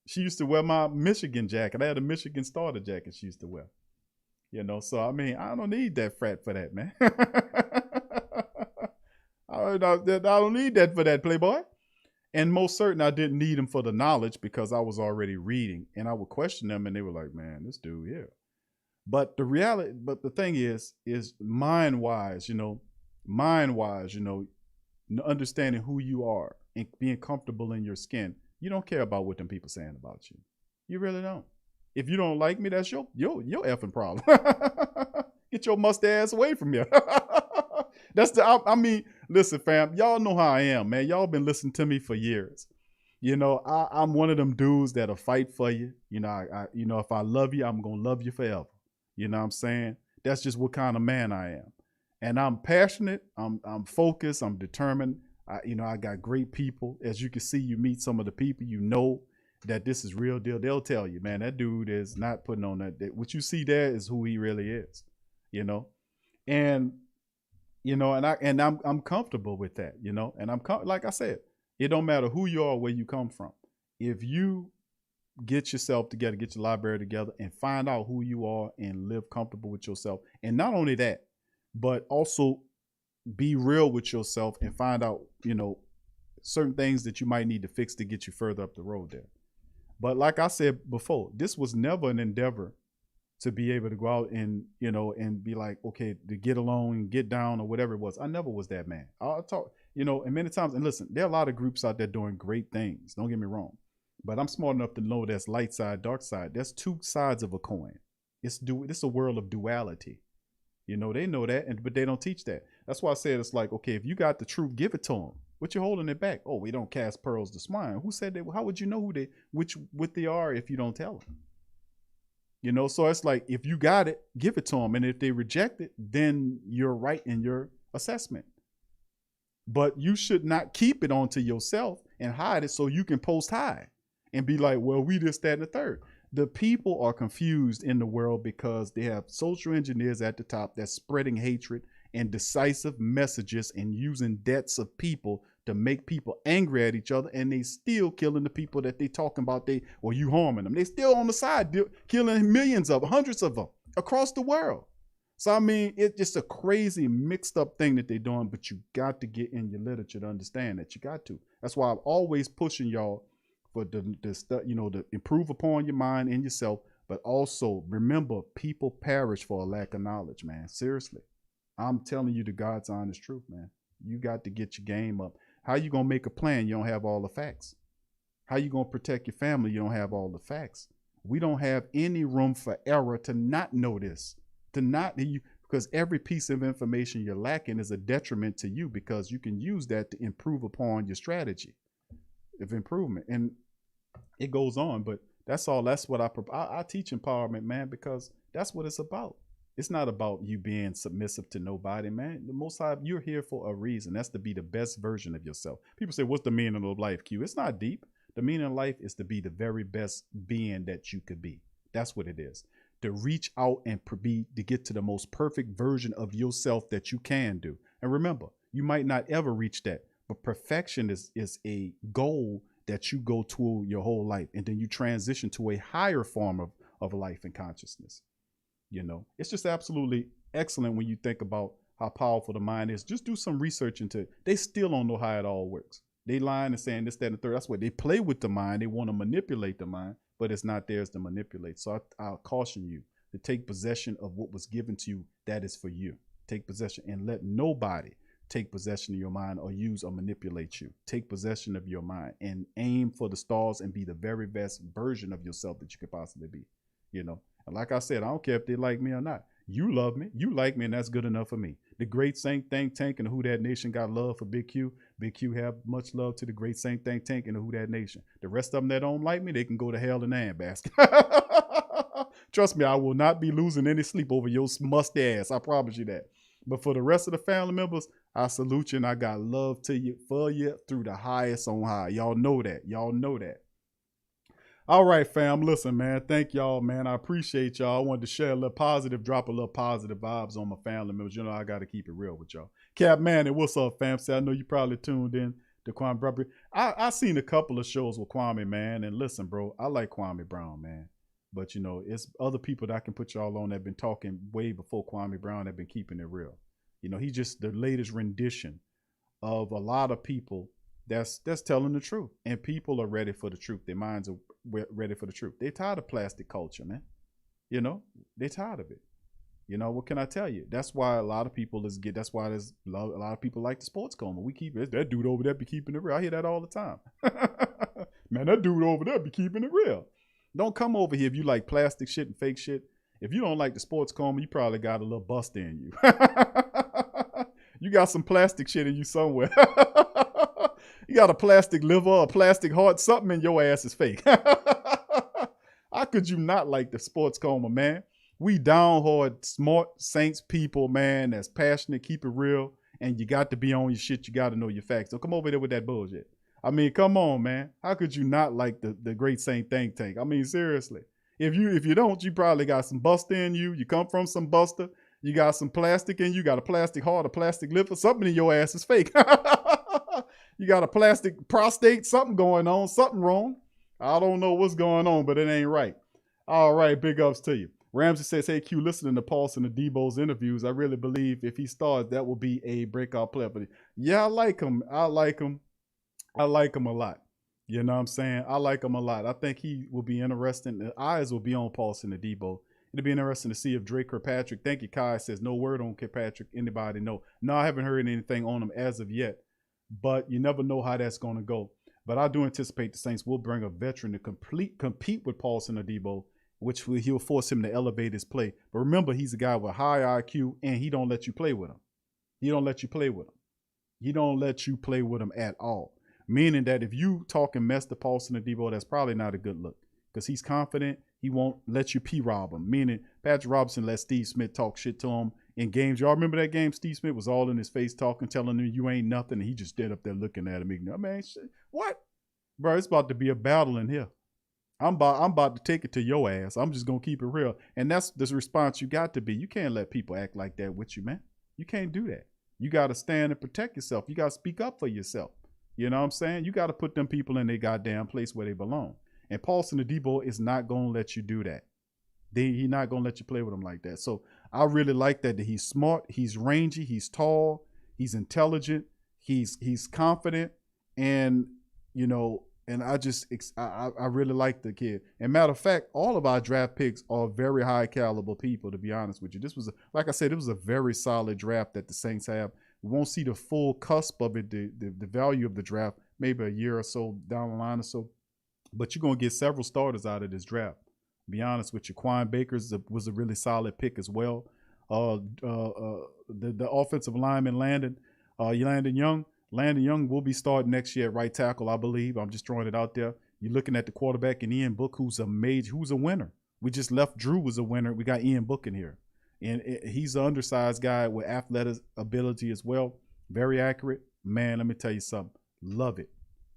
She used to wear my Michigan jacket. I had a Michigan starter jacket she used to wear. So I mean, I don't need that frat for that, man. I don't need that for that, Playboy. And most certain I didn't need them for the knowledge because I was already reading, and I would question them and they were like, man, this dude here. But the thing is mind-wise, understanding who you are and being comfortable in your skin. You don't care about what them people saying about you. You really don't. If you don't like me, that's your effing problem. Get your mustache away from me. I mean, listen, fam, y'all know how I am, man. Y'all been listening to me for years. I'm one of them dudes that'll fight for you. If I love you, I'm going to love you forever. You know what I'm saying? That's just what kind of man I am. And I'm passionate. I'm focused. I'm determined. I got great people. As you can see, you meet some of the people, that this is real deal. They'll tell you, man, that dude is not putting on that. What you see there is who he really is, and I'm comfortable with that, and like I said, it don't matter who you are, where you come from. If you get yourself together, get your library together and find out who you are and live comfortable with yourself. And not only that, but also be real with yourself and find out, certain things that you might need to fix to get you further up the road there. But like I said before, this was never an endeavor to be able to go out and, and be like, okay, to get along and get down or whatever it was. I never was that man. I'll talk, and many times, and listen, there are a lot of groups out there doing great things. Don't get me wrong. But I'm smart enough to know there's light side, dark side. There's two sides of a coin. It's a world of duality. They know that, but they don't teach that. That's why I said it's like, okay, if you got the truth, give it to them. What you holding it back? Oh, we don't cast pearls to swine. Who said that? How would you know what they are if you don't tell them? So it's like, if you got it, give it to them. And if they reject it, then you're right in your assessment. But you should not keep it onto yourself and hide it so you can post high and be like, well, we this, that, and the third. The people are confused in the world because they have social engineers at the top that's spreading hatred and decisive messages and using deaths of people to make people angry at each other, and they still killing the people that they talking about. You harming them. They still on the side killing millions of, hundreds of them across the world. So I mean, it's just a crazy mixed up thing that they're doing, but you got to get in your literature to understand that. You got to. That's why I'm always pushing y'all for to improve upon your mind and yourself, but also remember, people perish for a lack of knowledge, man. Seriously. I'm telling you the God's honest truth, man. You got to get your game up. How you going to make a plan? You don't have all the facts. How you going to protect your family? You don't have all the facts. We don't have any room for error to not know this, because every piece of information you're lacking is a detriment to you, because you can use that to improve upon your strategy of improvement. And it goes on, but that's all. That's what I teach empowerment, man, because that's what it's about. It's not about you being submissive to nobody, man. The Most High, you're here for a reason. That's to be the best version of yourself. People say, what's the meaning of life, Q? It's not deep. The meaning of life is to be the very best being that you could be. That's what it is. To reach out and to get to the most perfect version of yourself that you can do. And remember, you might not ever reach that, but perfection is a goal that you go to your whole life. And then you transition to a higher form of life and consciousness. It's just absolutely excellent when you think about how powerful the mind is. Just do some research into it. They still don't know how it all works. They lying and saying this, that, and the third. That's why they play with the mind. They want to manipulate the mind, but it's not theirs to manipulate. So I'll caution you to take possession of what was given to you. That is for you. Take possession and let nobody take possession of your mind or use or manipulate you. Take possession of your mind and aim for the stars and be the very best version of yourself that you could possibly be. And like I said, I don't care if they like me or not. You love me, you like me, and that's good enough for me. The Great Saint Think Tank and the Who Dat Nation got love for Big Q. Big Q have much love to the Great Saint Think Tank and the Who Dat Nation. The rest of them that don't like me, they can go to hell in a handbasket. Trust me, I will not be losing any sleep over your musty ass. I promise you that. But for the rest of the family members, I salute you and I got love to you for you through the highest on high. Y'all know that. Y'all know that. All right, fam. Listen, man. Thank y'all, man. I appreciate y'all. I wanted to share a little positive, drop a little positive vibes on my family members. You know, I got to keep it real with y'all. Cap Manning, what's up, fam? See, I know you probably tuned in to Kwame Brown. I seen a couple of shows with Kwame, man. And listen, bro, I like Kwame Brown, man. But, you know, it's other people that I can put y'all on that have been talking way before Kwame Brown have been keeping it real. You know, he's just the latest rendition of a lot of people that's telling the truth. And people are ready for the truth. Their minds are ready for the truth. They're tired of plastic culture, man. You know, they're tired of it. You know, what can I tell you? That's why a lot of people that's why there's a lot of people like the sports coma. We keep it. That dude over there be keeping it real. I hear that all the time. Man, that dude over there be keeping it real. Don't come over here if you like plastic shit and fake shit. If you don't like the sports coma, you probably got a little bust in you. You got some plastic shit in you somewhere. You got a plastic liver, a plastic heart, something in your ass is fake. How could you not like the sports coma, man? We down hard, smart Saints people, man, that's passionate, keep it real, and you got to be on your shit. You got to know your facts. Don't come over there with that bullshit. I mean, come on, man. How could you not like the Great Saint Think Tank? I mean, seriously. If you don't, you probably got some buster in you. You come from some buster. You got some plastic in you. Got a plastic heart, a plastic liver. Something in your ass is fake. You got a plastic prostate. Something going on. Something wrong. I don't know what's going on, but it ain't right. All right, big ups to you. Ramsey says, hey, Q, listening to Paulson and Debo's interviews, I really believe if he starts, that will be a breakout player. But yeah, I like him. I like him a lot. You know what I'm saying? I like him a lot. I think he will be interesting. The eyes will be on Paulson and Debo. It'll be interesting to see if Drake Kirkpatrick, thank you, Kai, says no word on Kirkpatrick. Anybody know? No, I haven't heard anything on him as of yet. But you never know how that's going to go. But I do anticipate the Saints will bring a veteran to compete with Paulson or Debo, which he'll force him to elevate his play. But remember, he's a guy with high IQ, and he don't let you play with him. He don't let you play with him. He don't let you play with him at all. Meaning that if you talk and mess to Paulson or Debo, that's probably not a good look. Because he's confident, he won't let you P-rob him. Meaning Patrick Robinson let Steve Smith talk shit to him in games. Y'all remember that game? Steve Smith was all in his face talking, telling him you ain't nothing, and he just stood up there looking at him. I mean, shit, what? Bro, it's about to be a battle in here. I'm about to take it to your ass. I'm just going to keep it real. And that's the response you got to be. You can't let people act like that with you, man. You can't do that. You got to stand and protect yourself. You got to speak up for yourself. You know what I'm saying? You got to put them people in their goddamn place where they belong. And Paulson the Debo is not going to let you do that. He's not going to let you play with him like that. So I really like that he's smart, he's rangy, he's tall, he's intelligent, he's confident, and, you know, and I really like the kid. And matter of fact, all of our draft picks are very high caliber people, to be honest with you. This was, like I said, it was a very solid draft that the Saints have. We won't see the full cusp of it, the value of the draft, maybe a year or so down the line or so. But you're going to get several starters out of this draft. Be honest with you. Quan Baker's was a really solid pick as well. The offensive lineman Landon Young. Landon Young will be starting next year at right tackle, I believe. I'm just throwing it out there. You're looking at the quarterback in Ian Book, who's a winner. We just left Drew was a winner. We got Ian Book in here. And he's an undersized guy with athletic ability as well. Very accurate. Man, let me tell you something. Love it.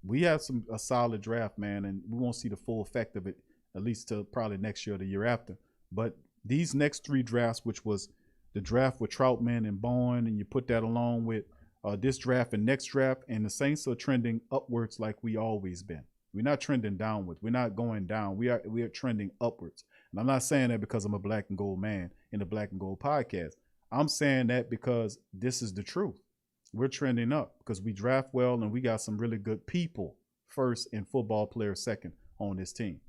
We have a solid draft, man, and we won't see the full effect of it, at least till probably next year or the year after. But these next three drafts, which was the draft with Trautman and Bowen, and you put that along with this draft and next draft, and the Saints are trending upwards like we always been. We're not trending downwards. We're not going down. We are trending upwards. And I'm not saying that because I'm a black and gold man in the Black and Gold podcast. I'm saying that because this is the truth. We're trending up because we draft well and we got some really good people first and football players second on this team.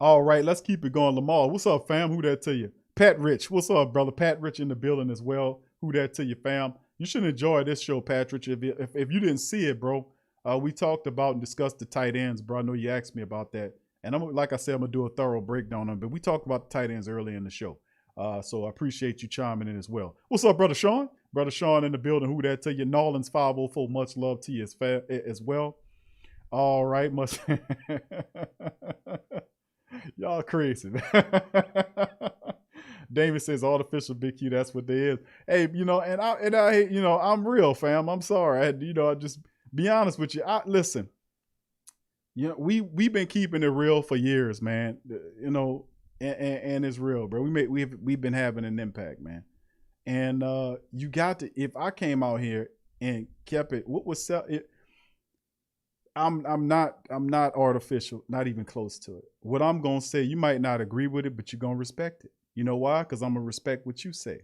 All right, let's keep it going. Lamar, what's up, fam? Who that to you? Pat Rich, what's up, brother? Pat Rich in the building as well. Who that to you, fam? You should enjoy this show, Patrick. If you didn't see it, bro, we talked about and discussed the tight ends, bro. I know you asked me about that. And like I said, I'm going to do a thorough breakdown on it. But we talked about the tight ends early in the show. So I appreciate you chiming in as well. What's up, Brother Sean? Brother Sean in the building. Who that to you? Nolans 504. Much love to you as well. All right, much. Y'all crazy. David says artificial Big Q. That's what they is. Hey, and I, I'm real, fam. I'm sorry. I just be honest with you. Listen. We've been keeping it real for years, man. And it's real, bro. We've been having an impact, man. And you got to. If I came out here and kept it, what was it? I'm not artificial, not even close to it. What I'm gonna say, you might not agree with it, but you're gonna respect it. You know why? Because I'm gonna respect what you say.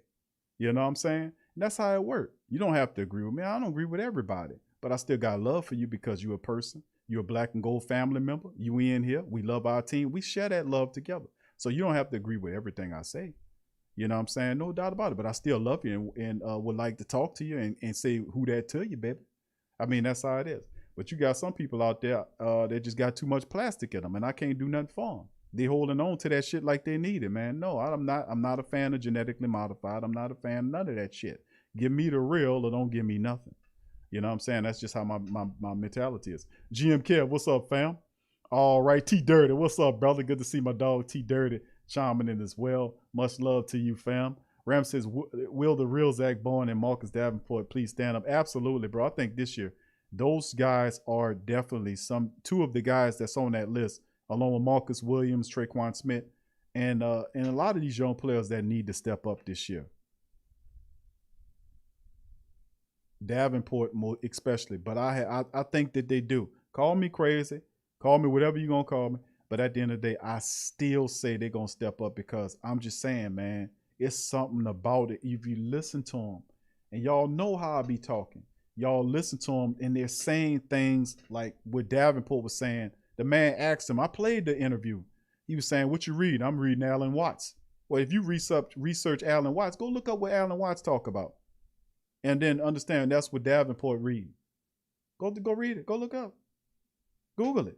You know what I'm saying? And that's how it works. You don't have to agree with me. I don't agree with everybody, but I still got love for you because you're a person. You're a Black and Gold family member. You in here. We love our team. We share that love together. So you don't have to agree with everything I say. You know what I'm saying? No doubt about it. But I still love you and would like to talk to you and say who that to you, baby. I mean, that's how it is. But you got some people out there that just got too much plastic in them, and I can't do nothing for them. They holding on to that shit like they need it, man. No, I'm not a fan of genetically modified. I'm not a fan of none of that shit. Give me the real or don't give me nothing. You know what I'm saying? That's just how my mentality is. GM Kev, what's up, fam? All right, T Dirty, what's up, brother? Good to see my dog T Dirty chiming in as well. Much love to you, fam. Ram says, will the real Zach Bowen and Marcus Davenport please stand up? Absolutely, bro. I think this year, those guys are definitely two of the guys that's on that list, along with Marcus Williams, Traquan Smith, and a lot of these young players that need to step up this year. Davenport more especially, but I think that they do. Call me crazy, call me whatever you're gonna call me, but at the end of the day, I still say they're gonna step up because I'm just saying, man, it's something about it. If you listen to them, and y'all know how I be talking, y'all listen to them and they're saying things like what Davenport was saying. The man asked him, I played the interview. He was saying, what you read? I'm reading Alan Watts. Well, if you research Alan Watts, go look up what Alan Watts talk about. And then understand that's what Davenport reading. Go read it. Go look up. Google it.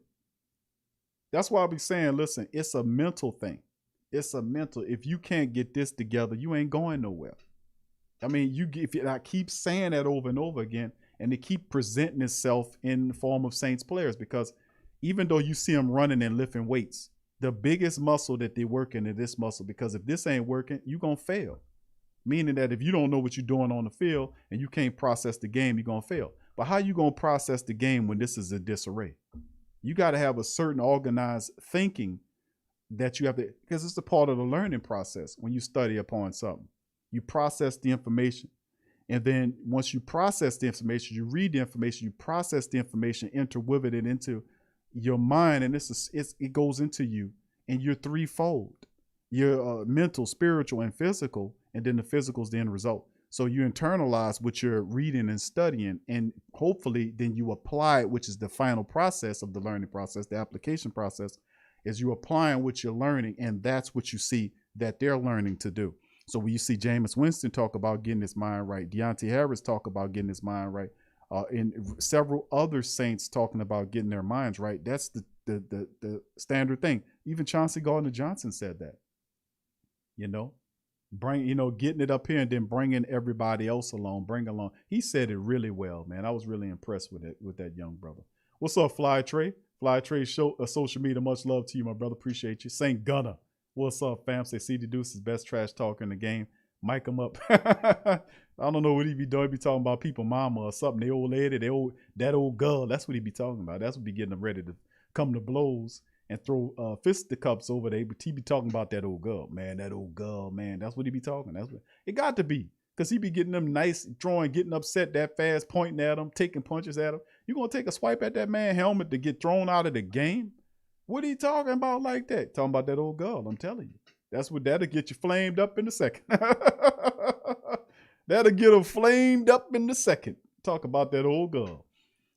That's why I be saying, listen, it's a mental thing. It's a mental. If you can't get this together, you ain't going nowhere. I mean, I keep saying that over and over again, and they keep presenting itself in the form of Saints players, because even though you see them running and lifting weights, the biggest muscle that they're working is this muscle, because if this ain't working, you're going to fail. Meaning that if you don't know what you're doing on the field and you can't process the game, you're going to fail. But how you going to process the game when this is a disarray? You got to have a certain organized thinking that you have to, because it's a part of the learning process when you study upon something. You process the information. And then once you process the information, you read the information, you process the information, interweave it into your mind, and it goes into you, and you're threefold. You're mental, spiritual, and physical, and then the physical is the end result. So you internalize what you're reading and studying, and hopefully then you apply it, which is the final process of the learning process, the application process, is you applying what you're learning, and that's what you see that they're learning to do. So when you see Jameis Winston talk about getting his mind right, Deontay Harris talk about getting his mind right, and several other Saints talking about getting their minds right, that's the standard thing. Even Chauncey Gardner-Johnson said that. Getting it up here and then bringing everybody else along, He said it really well, man. I was really impressed with that young brother. What's up, Fly Trey? Fly Trey social media. Much love to you, my brother. Appreciate you. Saint Gunner. What's up, fam? Say CD Deuce is best trash talker in the game. Mic him up. I don't know what he be doing. He be talking about people mama or something. The old lady, that old girl. That's what he be talking about. That's what be getting them ready to come to blows and throw fisticuffs over there. But he be talking about that old girl, man. That old girl, man. That's what he be talking. That's what it got to be. Because he be getting them nice, getting upset that fast, pointing at him, taking punches at him. You going to take a swipe at that man helmet to get thrown out of the game? What are you talking about like that? Talking about that old girl, I'm telling you. That'll get you flamed up in a second. That'll get them flamed up in a second. Talk about that old girl.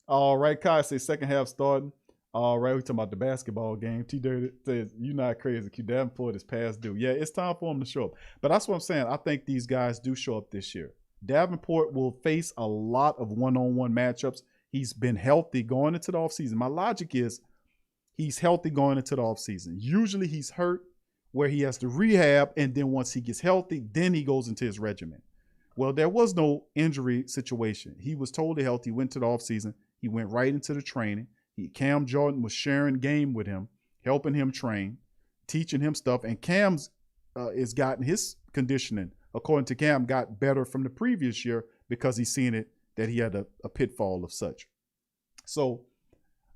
All right, Kai say second half starting. All right, we're talking about the basketball game. T-Dirty says, you're not crazy. Q Davenport is past due. Yeah, it's time for him to show up. But that's what I'm saying. I think these guys do show up this year. Davenport will face a lot of one-on-one matchups. He's been healthy going into the offseason. My logic is he's healthy going into the offseason. Usually he's hurt where he has to rehab, and then once he gets healthy, then he goes into his regimen. Well, there was no injury situation. He was totally healthy, went to the offseason. He went right into the training. Cam Jordan was sharing game with him, helping him train, teaching him stuff. And Cam's has gotten his conditioning, according to Cam, got better from the previous year because he's seen it that he had a pitfall of such. So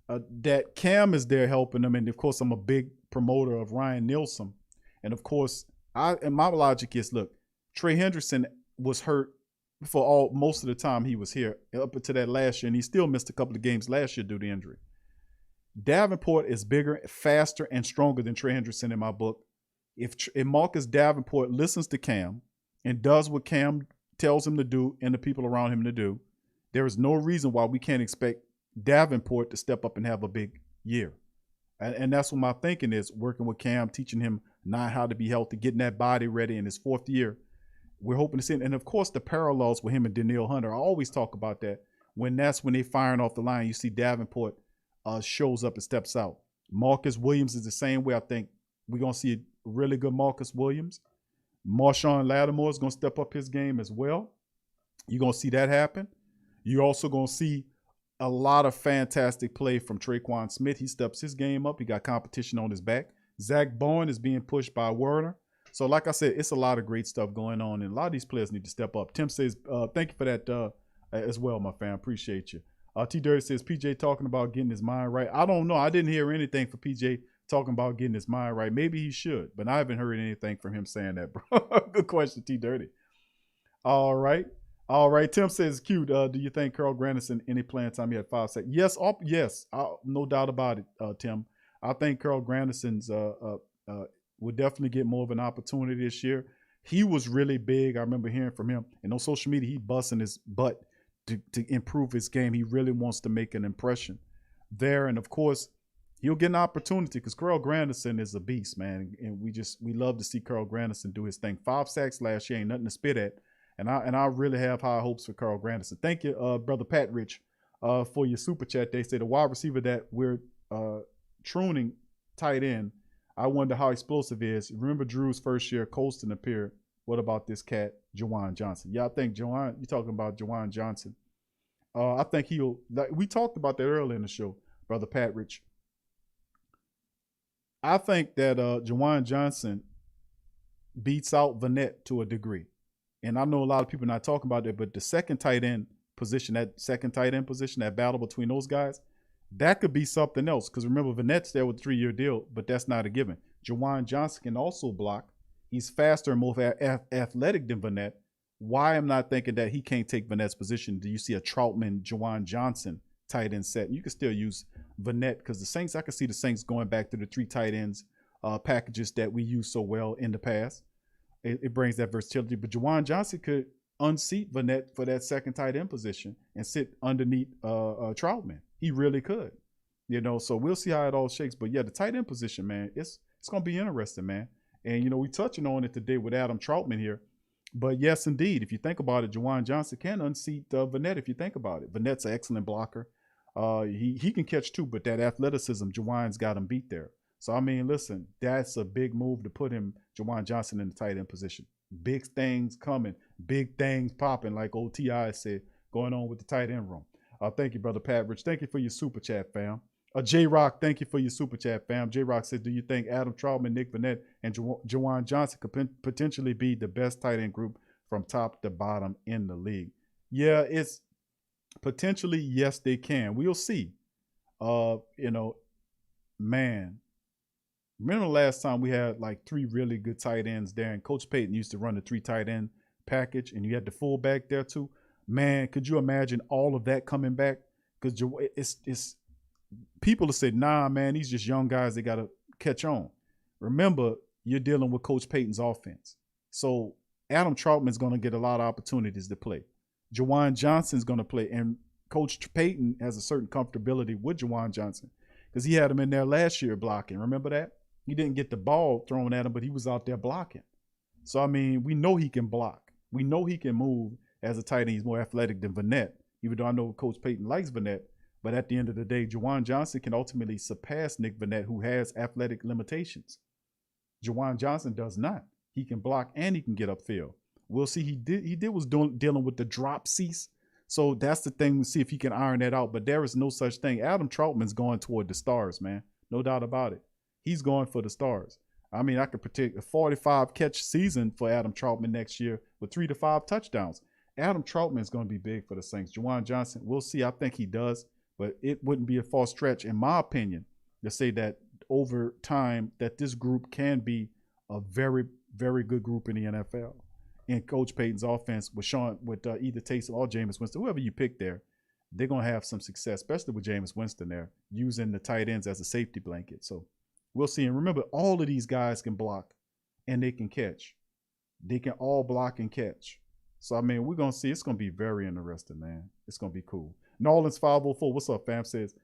that Cam is there helping him. And of course, I'm a big promoter of Ryan Nielsen. And of course, and my logic is, look, Trey Hendrickson was hurt for most of the time he was here up until that last year, and he still missed a couple of games last year due to injury. Davenport is bigger, faster, and stronger than Trey Hendrickson in my book. If Marcus Davenport listens to Cam and does what Cam tells him to do and the people around him to do, there is no reason why we can't expect Davenport to step up and have a big year. And that's what my thinking is, working with Cam, teaching him not how to be healthy, getting that body ready in his 4th year. We're hoping to see it. And of course, the parallels with him and Daniil Hunter, I always talk about that. When they firing off the line, you see Davenport shows up and steps out. Marcus Williams is the same way. I think we're going to see a really good Marcus Williams. Marshawn Lattimore is going to step up his game as well. You're going to see that happen. You're also going to see a lot of fantastic play from Traquan Smith. He steps his game up. He got competition on his back. Zach Bowen is being pushed by Werner. So like I said, it's a lot of great stuff going on, and a lot of these players need to step up. Tim says, thank you for that as well, my fam. Appreciate you. T Dirty says, PJ talking about getting his mind right. I don't know. I didn't hear anything for PJ talking about getting his mind right. Maybe he should, but I haven't heard anything from him saying that, bro. Good question, T Dirty. All right. Tim says, cute. Do you think Carl Granderson any playing time? He had 5 seconds. Yes. No doubt about it, Tim. I think Carl Granderson's will definitely get more of an opportunity this year. He was really big. I remember hearing from him. And on social media, he busting his butt to improve his game. He really wants to make an impression there. And of course, he'll get an opportunity because Carl Granderson is a beast, man. And we love to see Carl Granderson do his thing. 5 sacks last year ain't nothing to spit at. And I really have high hopes for Carl Granderson. Thank you, brother Pat Rich, for your super chat. They say the wide receiver that we're tuning tight end. I wonder how explosive he is. Remember Drew's first year, Colston appeared. What about this cat, Jawan Johnson? Yeah, I think Jawan, you're talking about Jawan Johnson. I think we talked about that earlier in the show, brother Pat Rich. I think that Jawan Johnson beats out Vanette to a degree. And I know a lot of people not talking about it, but the second tight end position, that battle between those guys, that could be something else. Because remember, Vanette's there with a 3-year deal, but that's not a given. Jawan Johnson can also block. He's faster and more athletic than Vanette. Why I'm not thinking that he can't take Vanette's position? Do you see a Trautman, Jawan Johnson tight end set? And you can still use Vanette because the Saints, I can see the Saints going back to the 3 tight ends packages that we used so well in the past. It brings that versatility. But Jawan Johnson could unseat Vanette for that second tight end position and sit underneath Trautman. He really could. So we'll see how it all shakes. But yeah, the tight end position, man, it's going to be interesting, man. And, we touching on it today with Adam Trautman here. But yes, indeed, if you think about it, Jawan Johnson can unseat Vanette if you think about it. Vanette's an excellent blocker. He can catch too, but that athleticism, Jawan's got him beat there. So, I mean, listen, that's a big move to put Jawan Johnson in the tight end position. Big things coming, big things popping, like old T.I. said, going on with the tight end room. Thank you, brother Pat Rich. Thank you for your super chat, fam. J-Rock, thank you for your super chat, fam. J-Rock says, do you think Adam Trautman, Nick Vanette, and Jawan Johnson could potentially be the best tight end group from top to bottom in the league? Yeah, it's potentially, yes, they can. We'll see. Man, remember the last time we had like 3 really good tight ends there, and Coach Payton used to run the 3 tight end package, and you had the fullback there too. Man, could you imagine all of that coming back? Because it's people have said, nah, man, these just young guys, they got to catch on. Remember, you're dealing with Coach Payton's offense. So Adam Trautman's going to get a lot of opportunities to play. Jawan Johnson's going to play. And Coach Payton has a certain comfortability with Jawan Johnson because he had him in there last year blocking. Remember that? He didn't get the ball thrown at him, but he was out there blocking. So, I mean, we know he can block. We know he can move as a tight end. He's more athletic than Vanette, even though I know Coach Payton likes Vanette. But at the end of the day, Jawan Johnson can ultimately surpass Nick Vanette, who has athletic limitations. Juwan Johnson does not. He can block and he can get upfield. We'll see. He was dealing with the dropsies. So that's the thing. We'll see if he can iron that out. But there is no such thing. Adam Trautman's going toward the stars, man. No doubt about it. He's going for the stars. I mean, I could predict a 45 catch season for Adam Trautman next year with 3 to 5 touchdowns. Adam Trautman is going to be big for the Saints. Juwan Johnson, we'll see. I think he does, but it wouldn't be a false stretch, in my opinion, to say that over time that this group can be a very, very good group in the NFL. And Coach Payton's offense with either Taysom or Jameis Winston, whoever you pick there, they're going to have some success, especially with Jameis Winston there, using the tight ends as a safety blanket. So we'll see. And remember, all of these guys can block and they can catch. They can all block and catch. So, I mean, we're going to see. It's going to be very interesting, man. It's going to be cool. Nolan's 504. What's up, fam? Says,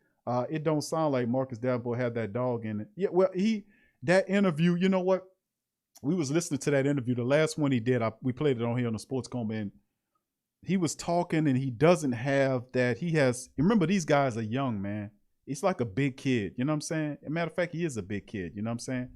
it don't sound like Marcus Davenport had that dog in it. Yeah, well, that interview, you know what? We was listening to that interview. The last one he did, we played it on here on the Sports Coma, and he was talking, and he doesn't have that. Remember, these guys are young, man. It's like a big kid. You know what I'm saying? As a matter of fact, he is a big kid. You know what I'm saying?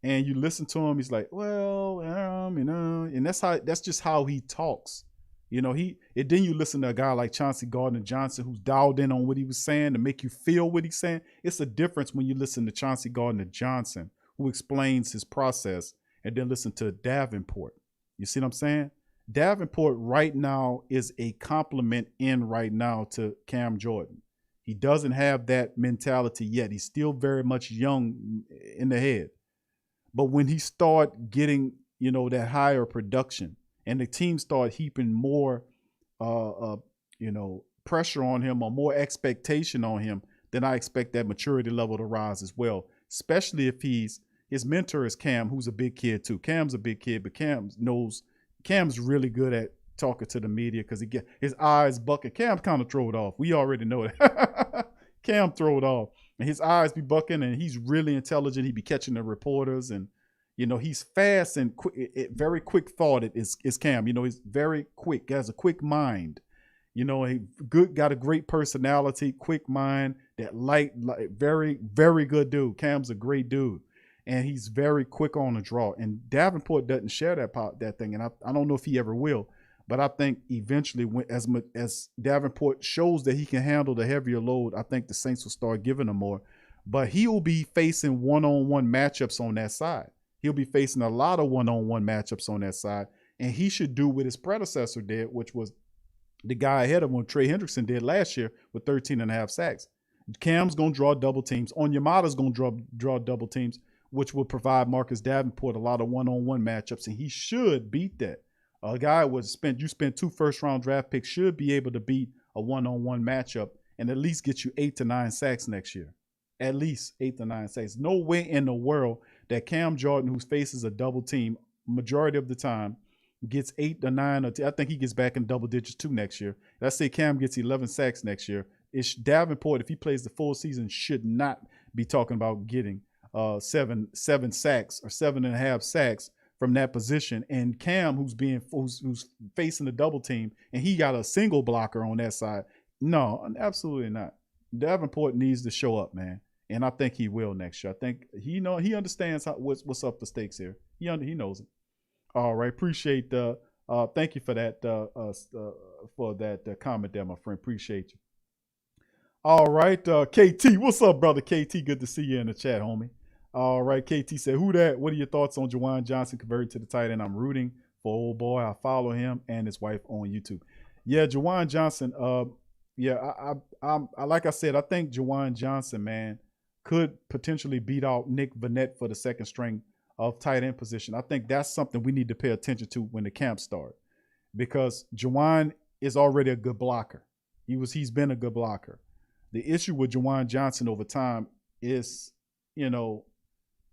And you listen to him, he's like, well, and that's just how he talks. You know, then you listen to a guy like Chauncey Gardner-Johnson who's dialed in on what he was saying to make you feel what he's saying. It's a difference when you listen to Chauncey Gardner-Johnson, who explains his process, and then listen to Davenport. You see what I'm saying? Davenport right now is a compliment right now to Cam Jordan. He doesn't have that mentality yet. He's still very much young in the head. But when he start getting, that higher production and the team start heaping more, pressure on him or more expectation on him, then I expect that maturity level to rise as well, especially if his mentor is Cam, who's a big kid too. Cam's a big kid, but Cam's really good at talking to the media because his eyes bucking. Cam kind of throw it off. We already know that. Cam throw it off. And his eyes be bucking, and he's really intelligent. He be catching the reporters, and he's fast and quick, very quick thoughted is Cam. He's very quick, has a quick mind. He got a great personality, quick mind, that light, very, very good dude. Cam's a great dude. And he's very quick on the draw. And Davenport doesn't share that thing. And I don't know if he ever will. But I think eventually, as Davenport shows that he can handle the heavier load, I think the Saints will start giving him more. But he will be facing one-on-one matchups on that side. He'll be facing a lot of one-on-one matchups on that side. And he should do what his predecessor did, which was the guy ahead of him, Trey Hendrickson, did last year with 13.5 sacks. Cam's going to draw double teams. Onyemata's going to draw double teams, which will provide Marcus Davenport a lot of one-on-one matchups, and he should beat that. A guy you spent 2 first-round draft picks should be able to beat a one-on-one matchup and at least get you 8 to 9 sacks next year. At least 8 to 9 sacks. No way in the world that Cam Jordan, who faces a double team majority of the time, gets 8 to 9. I think he gets back in double digits too next year. Let's say Cam gets 11 sacks next year. Davenport, if he plays the full season, should not be talking about getting 7 sacks or 7.5 sacks from that position. And Cam, who's facing a double team, and he got a single blocker on that side. No, absolutely not. Davenport needs to show up, man, and I think he will next year. I think he understands what's up the stakes here. He knows it. All right, appreciate thank you for that comment there, my friend. Appreciate you. All right, KT, what's up, brother? KT, good to see you in the chat, homie. All right, KT said, who that? What are your thoughts on Juwan Johnson converted to the tight end? I'm rooting for old boy. I follow him and his wife on YouTube. Yeah, Juwan Johnson. I like I said, I think Juwan Johnson, man, could potentially beat out Nick Vannett for the second string of tight end position. I think that's something we need to pay attention to when the camp start, because Juwan is already a good blocker. He's been a good blocker. The issue with Juwan Johnson over time is,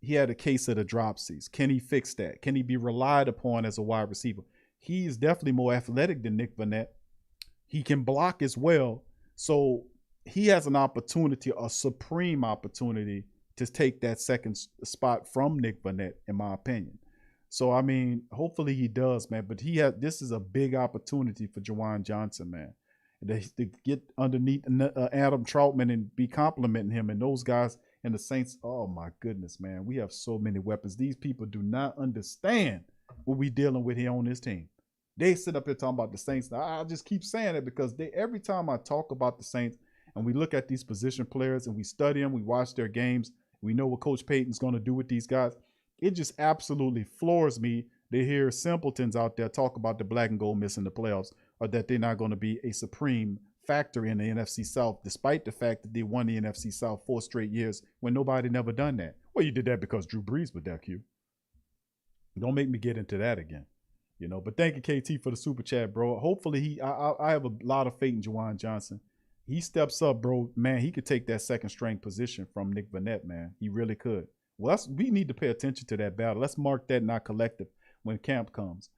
he had a case of the dropsies. Can he fix that? Can he be relied upon as a wide receiver? He's definitely more athletic than Nick Vannett. He can block as well. So he has an opportunity, a supreme opportunity, to take that second spot from Nick Vannett, in my opinion. So, I mean, hopefully he does, man. But this is a big opportunity for Juwan Johnson, man. To get underneath Adam Trautman and be complimenting him, and those guys And the Saints, oh my goodness, man, we have so many weapons. These people do not understand what we dealing with here on this team. They sit up here talking about the Saints. Now, I just keep saying it because every time I talk about the Saints and we look at these position players and we study them, we watch their games, we know what Coach Payton's going to do with these guys. It just absolutely floors me to hear simpletons out there talk about the black and gold missing the playoffs, or that they're not going to be a supreme factor in the NFC South, despite the fact that they won the NFC South 4 straight years when nobody never done that. Well, you did that because Drew Brees was there, Q. Don't make me get into that again. But thank you, KT, for the super chat, bro. Hopefully I have a lot of faith in Juwan Johnson. He steps up, bro. Man, he could take that second string position from Nick Vannett, man. He really could. Well, we need to pay attention to that battle. Let's mark that in our collective when camp comes.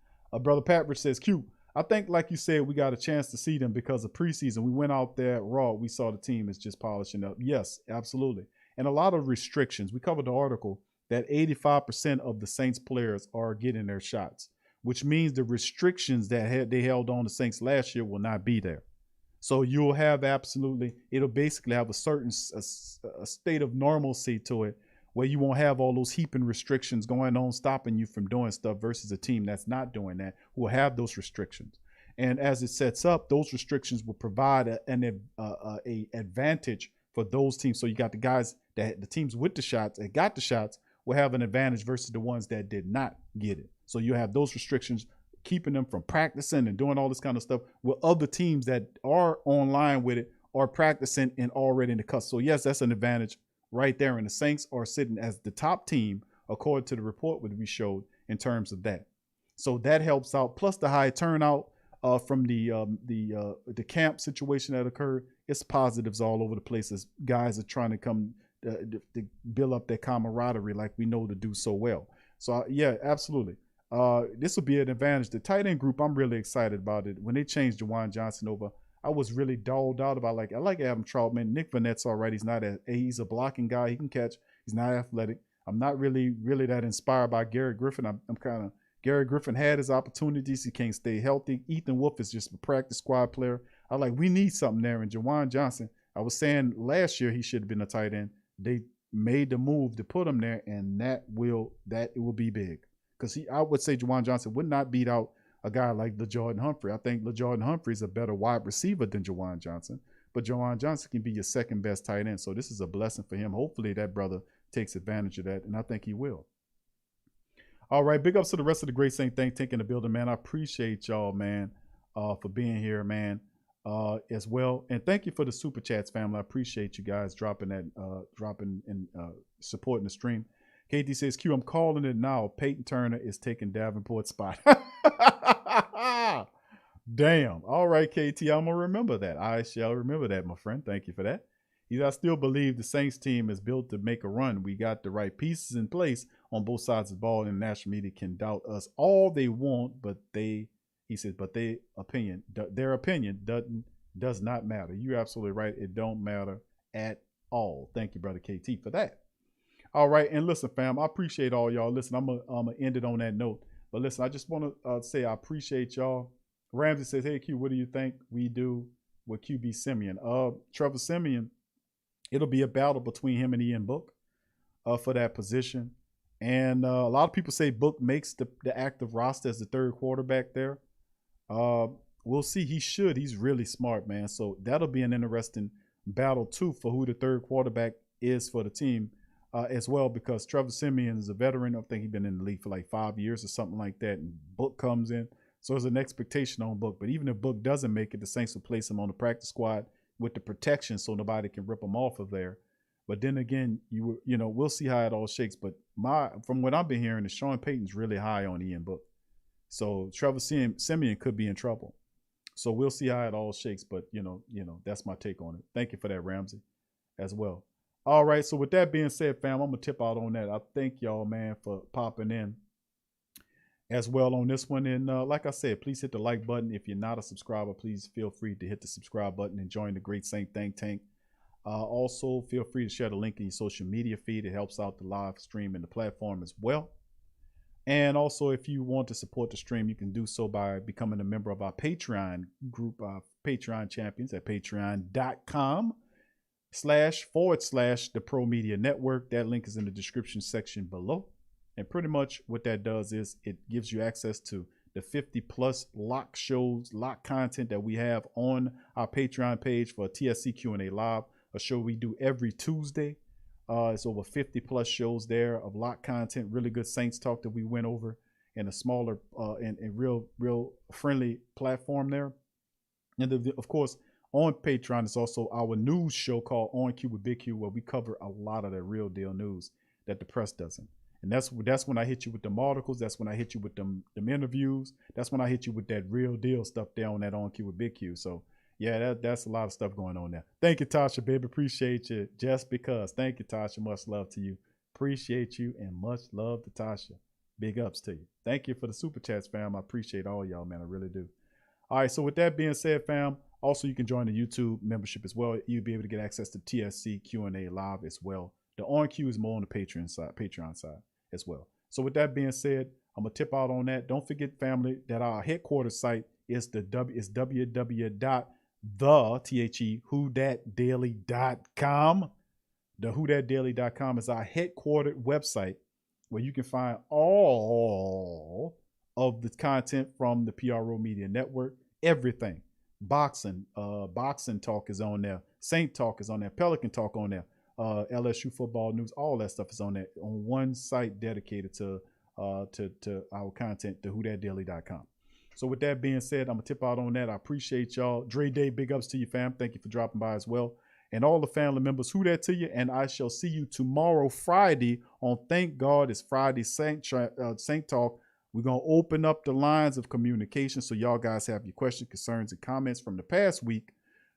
Brother Patrick says, Q, I think, like you said, we got a chance to see them because of preseason. We went out there raw. We saw the team is just polishing up. Yes, absolutely. And a lot of restrictions. We covered the article that 85% of the Saints players are getting their shots, which means the restrictions that they held on the Saints last year will not be there. So you'll have it'll basically have a certain a state of normalcy to it where you won't have all those heaping restrictions going on, stopping you from doing stuff versus a team that's not doing that, who will have those restrictions. And as it sets up, those restrictions will provide an advantage for those teams. So you got the teams with the shots that got the shots will have an advantage versus the ones that did not get it. So you have those restrictions keeping them from practicing and doing all this kind of stuff, with other teams that are online with it are practicing and already in the cut. So yes, that's an advantage right there. And the Saints are sitting as the top team, according to the report that we showed, in terms of that. So that helps out. Plus the high turnout from the camp situation that occurred. It's positives all over the place as guys are trying to come to build up their camaraderie like we know to do so well. So yeah, absolutely. This will be an advantage. The tight end group, I'm really excited about it. When they changed Juwan Johnson over, I was really dolled out about I like Adam Trautman. Nick Vannett's all right. He's a blocking guy. He can catch. He's not athletic. I'm not really that inspired by Garrett Griffin. I'm kind of, Garrett Griffin had his opportunities. He can't stay healthy. Ethan Wolf is just a practice squad player. We need something there. And Juwan Johnson, I was saying last year he should have been a tight end. They made the move to put him there, and it will be big. Because I would say Juwan Johnson would not beat out a guy like LaJordan Humphrey. I think LaJordan Humphrey is a better wide receiver than Juwan Johnson, but Juwan Johnson can be your second best tight end. So this is a blessing for him. Hopefully that brother takes advantage of that, and I think he will. All right, big ups to the rest of the Great Saint Think Tank in the building, man. I appreciate y'all, man, for being here, man, as well. And thank you for the super chats, family. I appreciate you guys dropping and supporting the stream. KD says, Q, I'm calling it now. Peyton Turner is taking Davenport's spot. Damn. All right, KT, I'm going to remember that. I shall remember that, my friend. Thank you for that. I still believe the Saints team is built to make a run. We got the right pieces in place on both sides of the ball, and the national media can doubt us all they want, but their opinion does not matter. You're absolutely right. It don't matter at all. Thank you, brother KT, for that. All right, and listen, fam, I appreciate all y'all. Listen, I'm gonna end it on that note. But listen, I just want to say I appreciate y'all. Ramsey says, hey, Q, what do you think we do with QB Simeon? Trevor Simeon, it'll be a battle between him and Ian Book for that position. And a lot of people say Book makes the active roster as the third quarterback there. We'll see. He should. He's really smart, man. So that'll be an interesting battle, too, for who the third quarterback is for the team. As well, because Trevor Simeon is a veteran. I think he's been in the league for 5 years or something like that. And Book comes in. So there's an expectation on Book. But even if Book doesn't make it, the Saints will place him on the practice squad with the protection so nobody can rip him off of there. But then again, we'll see how it all shakes. But from what I've been hearing, is Sean Payton's really high on Ian Book. So Trevor Simeon could be in trouble. So we'll see how it all shakes. But, that's my take on it. Thank you for that, Ramsey, as well. All right, so with that being said, fam, I'm going to tip out on that. I thank y'all, man, for popping in as well on this one. And like I said, please hit the like button. If you're not a subscriber, please feel free to hit the subscribe button and join the Great Saint Think Tank. Also, feel free to share the link in your social media feed. It helps out the live stream and the platform as well. And also, if you want to support the stream, you can do so by becoming a member of our Patreon group, Patreon champions at patreon.com/. // the Pro Media Network. That link is in the description section below. And pretty much what that does is it gives you access to the 50 plus lock shows, lock content that we have on our Patreon page for TSC Q&A Live, a show we do every Tuesday. It's over 50 plus shows there of lock content, really good Saints talk that we went over in a smaller and real friendly platform there. And of course, on Patreon, it's also our news show called On Q with Big Q, where we cover a lot of the real deal news that the press doesn't. And that's when I hit you with them articles. That's when I hit you with them interviews. That's when I hit you with that real deal stuff there on that On Q with Big Q. So yeah, that's a lot of stuff going on there. Thank you, Tasha, baby. Appreciate you. Just because. Thank you, Tasha. Much love to you. Appreciate you and much love to Tasha. Big ups to you. Thank you for the super chats, fam. I appreciate all y'all, man. I really do. All right. So with that being said, fam, also you can join the YouTube membership as well. You'll be able to get access to TSC Q&A Live as well. The On Q is more on the Patreon side as well. So with that being said, I'm gonna tip out on that. Don't forget, family, that our headquarters site is www.whodatdaily.com. The whodatdaily.com is our headquartered website where you can find all of the content from the PRO Media Network. Everything. Boxing talk is on there. Saint talk is on there. Pelican talk on there. LSU football news, all that stuff is on that on one site dedicated to our content, the whodatdaily.com. So with that being said, I'm gonna tip out on that. I appreciate y'all. Dre Day, big ups to you, fam. Thank you for dropping by as well. And all the family members, who that to you. And I shall see you tomorrow, Friday, on Thank God It's Friday Saint Talk. We're gonna open up the lines of communication so y'all guys have your questions, concerns, and comments from the past week.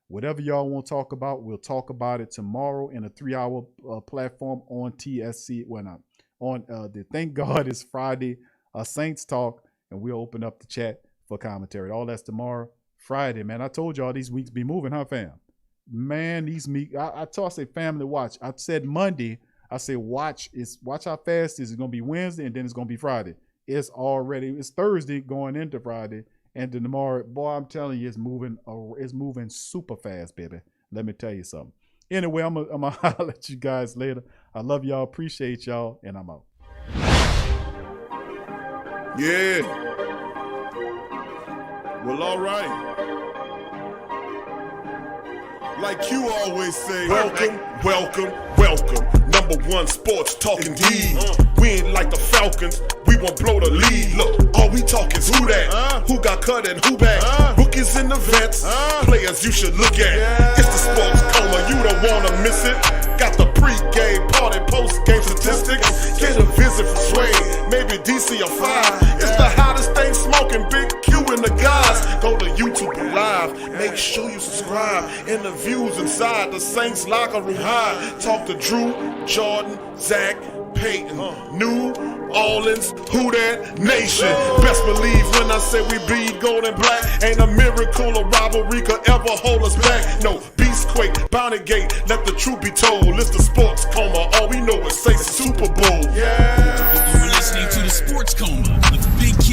Whatever y'all want to talk about, we'll talk about it tomorrow in a 3-hour platform on TSC. On the Thank God It's Friday Saints Talk, and we'll open up the chat for commentary. All that's tomorrow, Friday, man. I told y'all these weeks be moving, huh, fam? Man, these weeks, I say family watch. I said Monday, I say watch how fast it's going to be Wednesday, and then it's going to be Friday. It's Thursday going into Friday. And then tomorrow, boy, I'm telling you, it's moving super fast, baby. Let me tell you something. Anyway, I'm gonna holler at you guys later. I love y'all, appreciate y'all, and I'm out. Yeah. Well, all right. Like you always say, welcome, welcome, welcome. #1 sports talking D. We ain't like the Falcons. We won't blow the lead. Look, all we talk is who that, who got cut and who back. Rookies and the vets, players you should look at. It's the sports coma, you don't wanna miss it. Got the pre-game party, post-game statistics. Get a visit from Sway, maybe DC or 5. It's the hottest thing smoking, Big Q and the guys. Go to YouTube Live, make sure you subscribe. Interviews inside the Saints locker room high. Talk to Drew, Jordan, Zach, Peyton, New Orleans, who that nation. Best believe when I say we bleed gold and black. Ain't a miracle or rivalry could ever hold us back. No, Beastquake, Bounty Gate, let the truth be told. It's the sports coma, all we know is say Super Bowl. You're listening to the Sports Coma with Big Q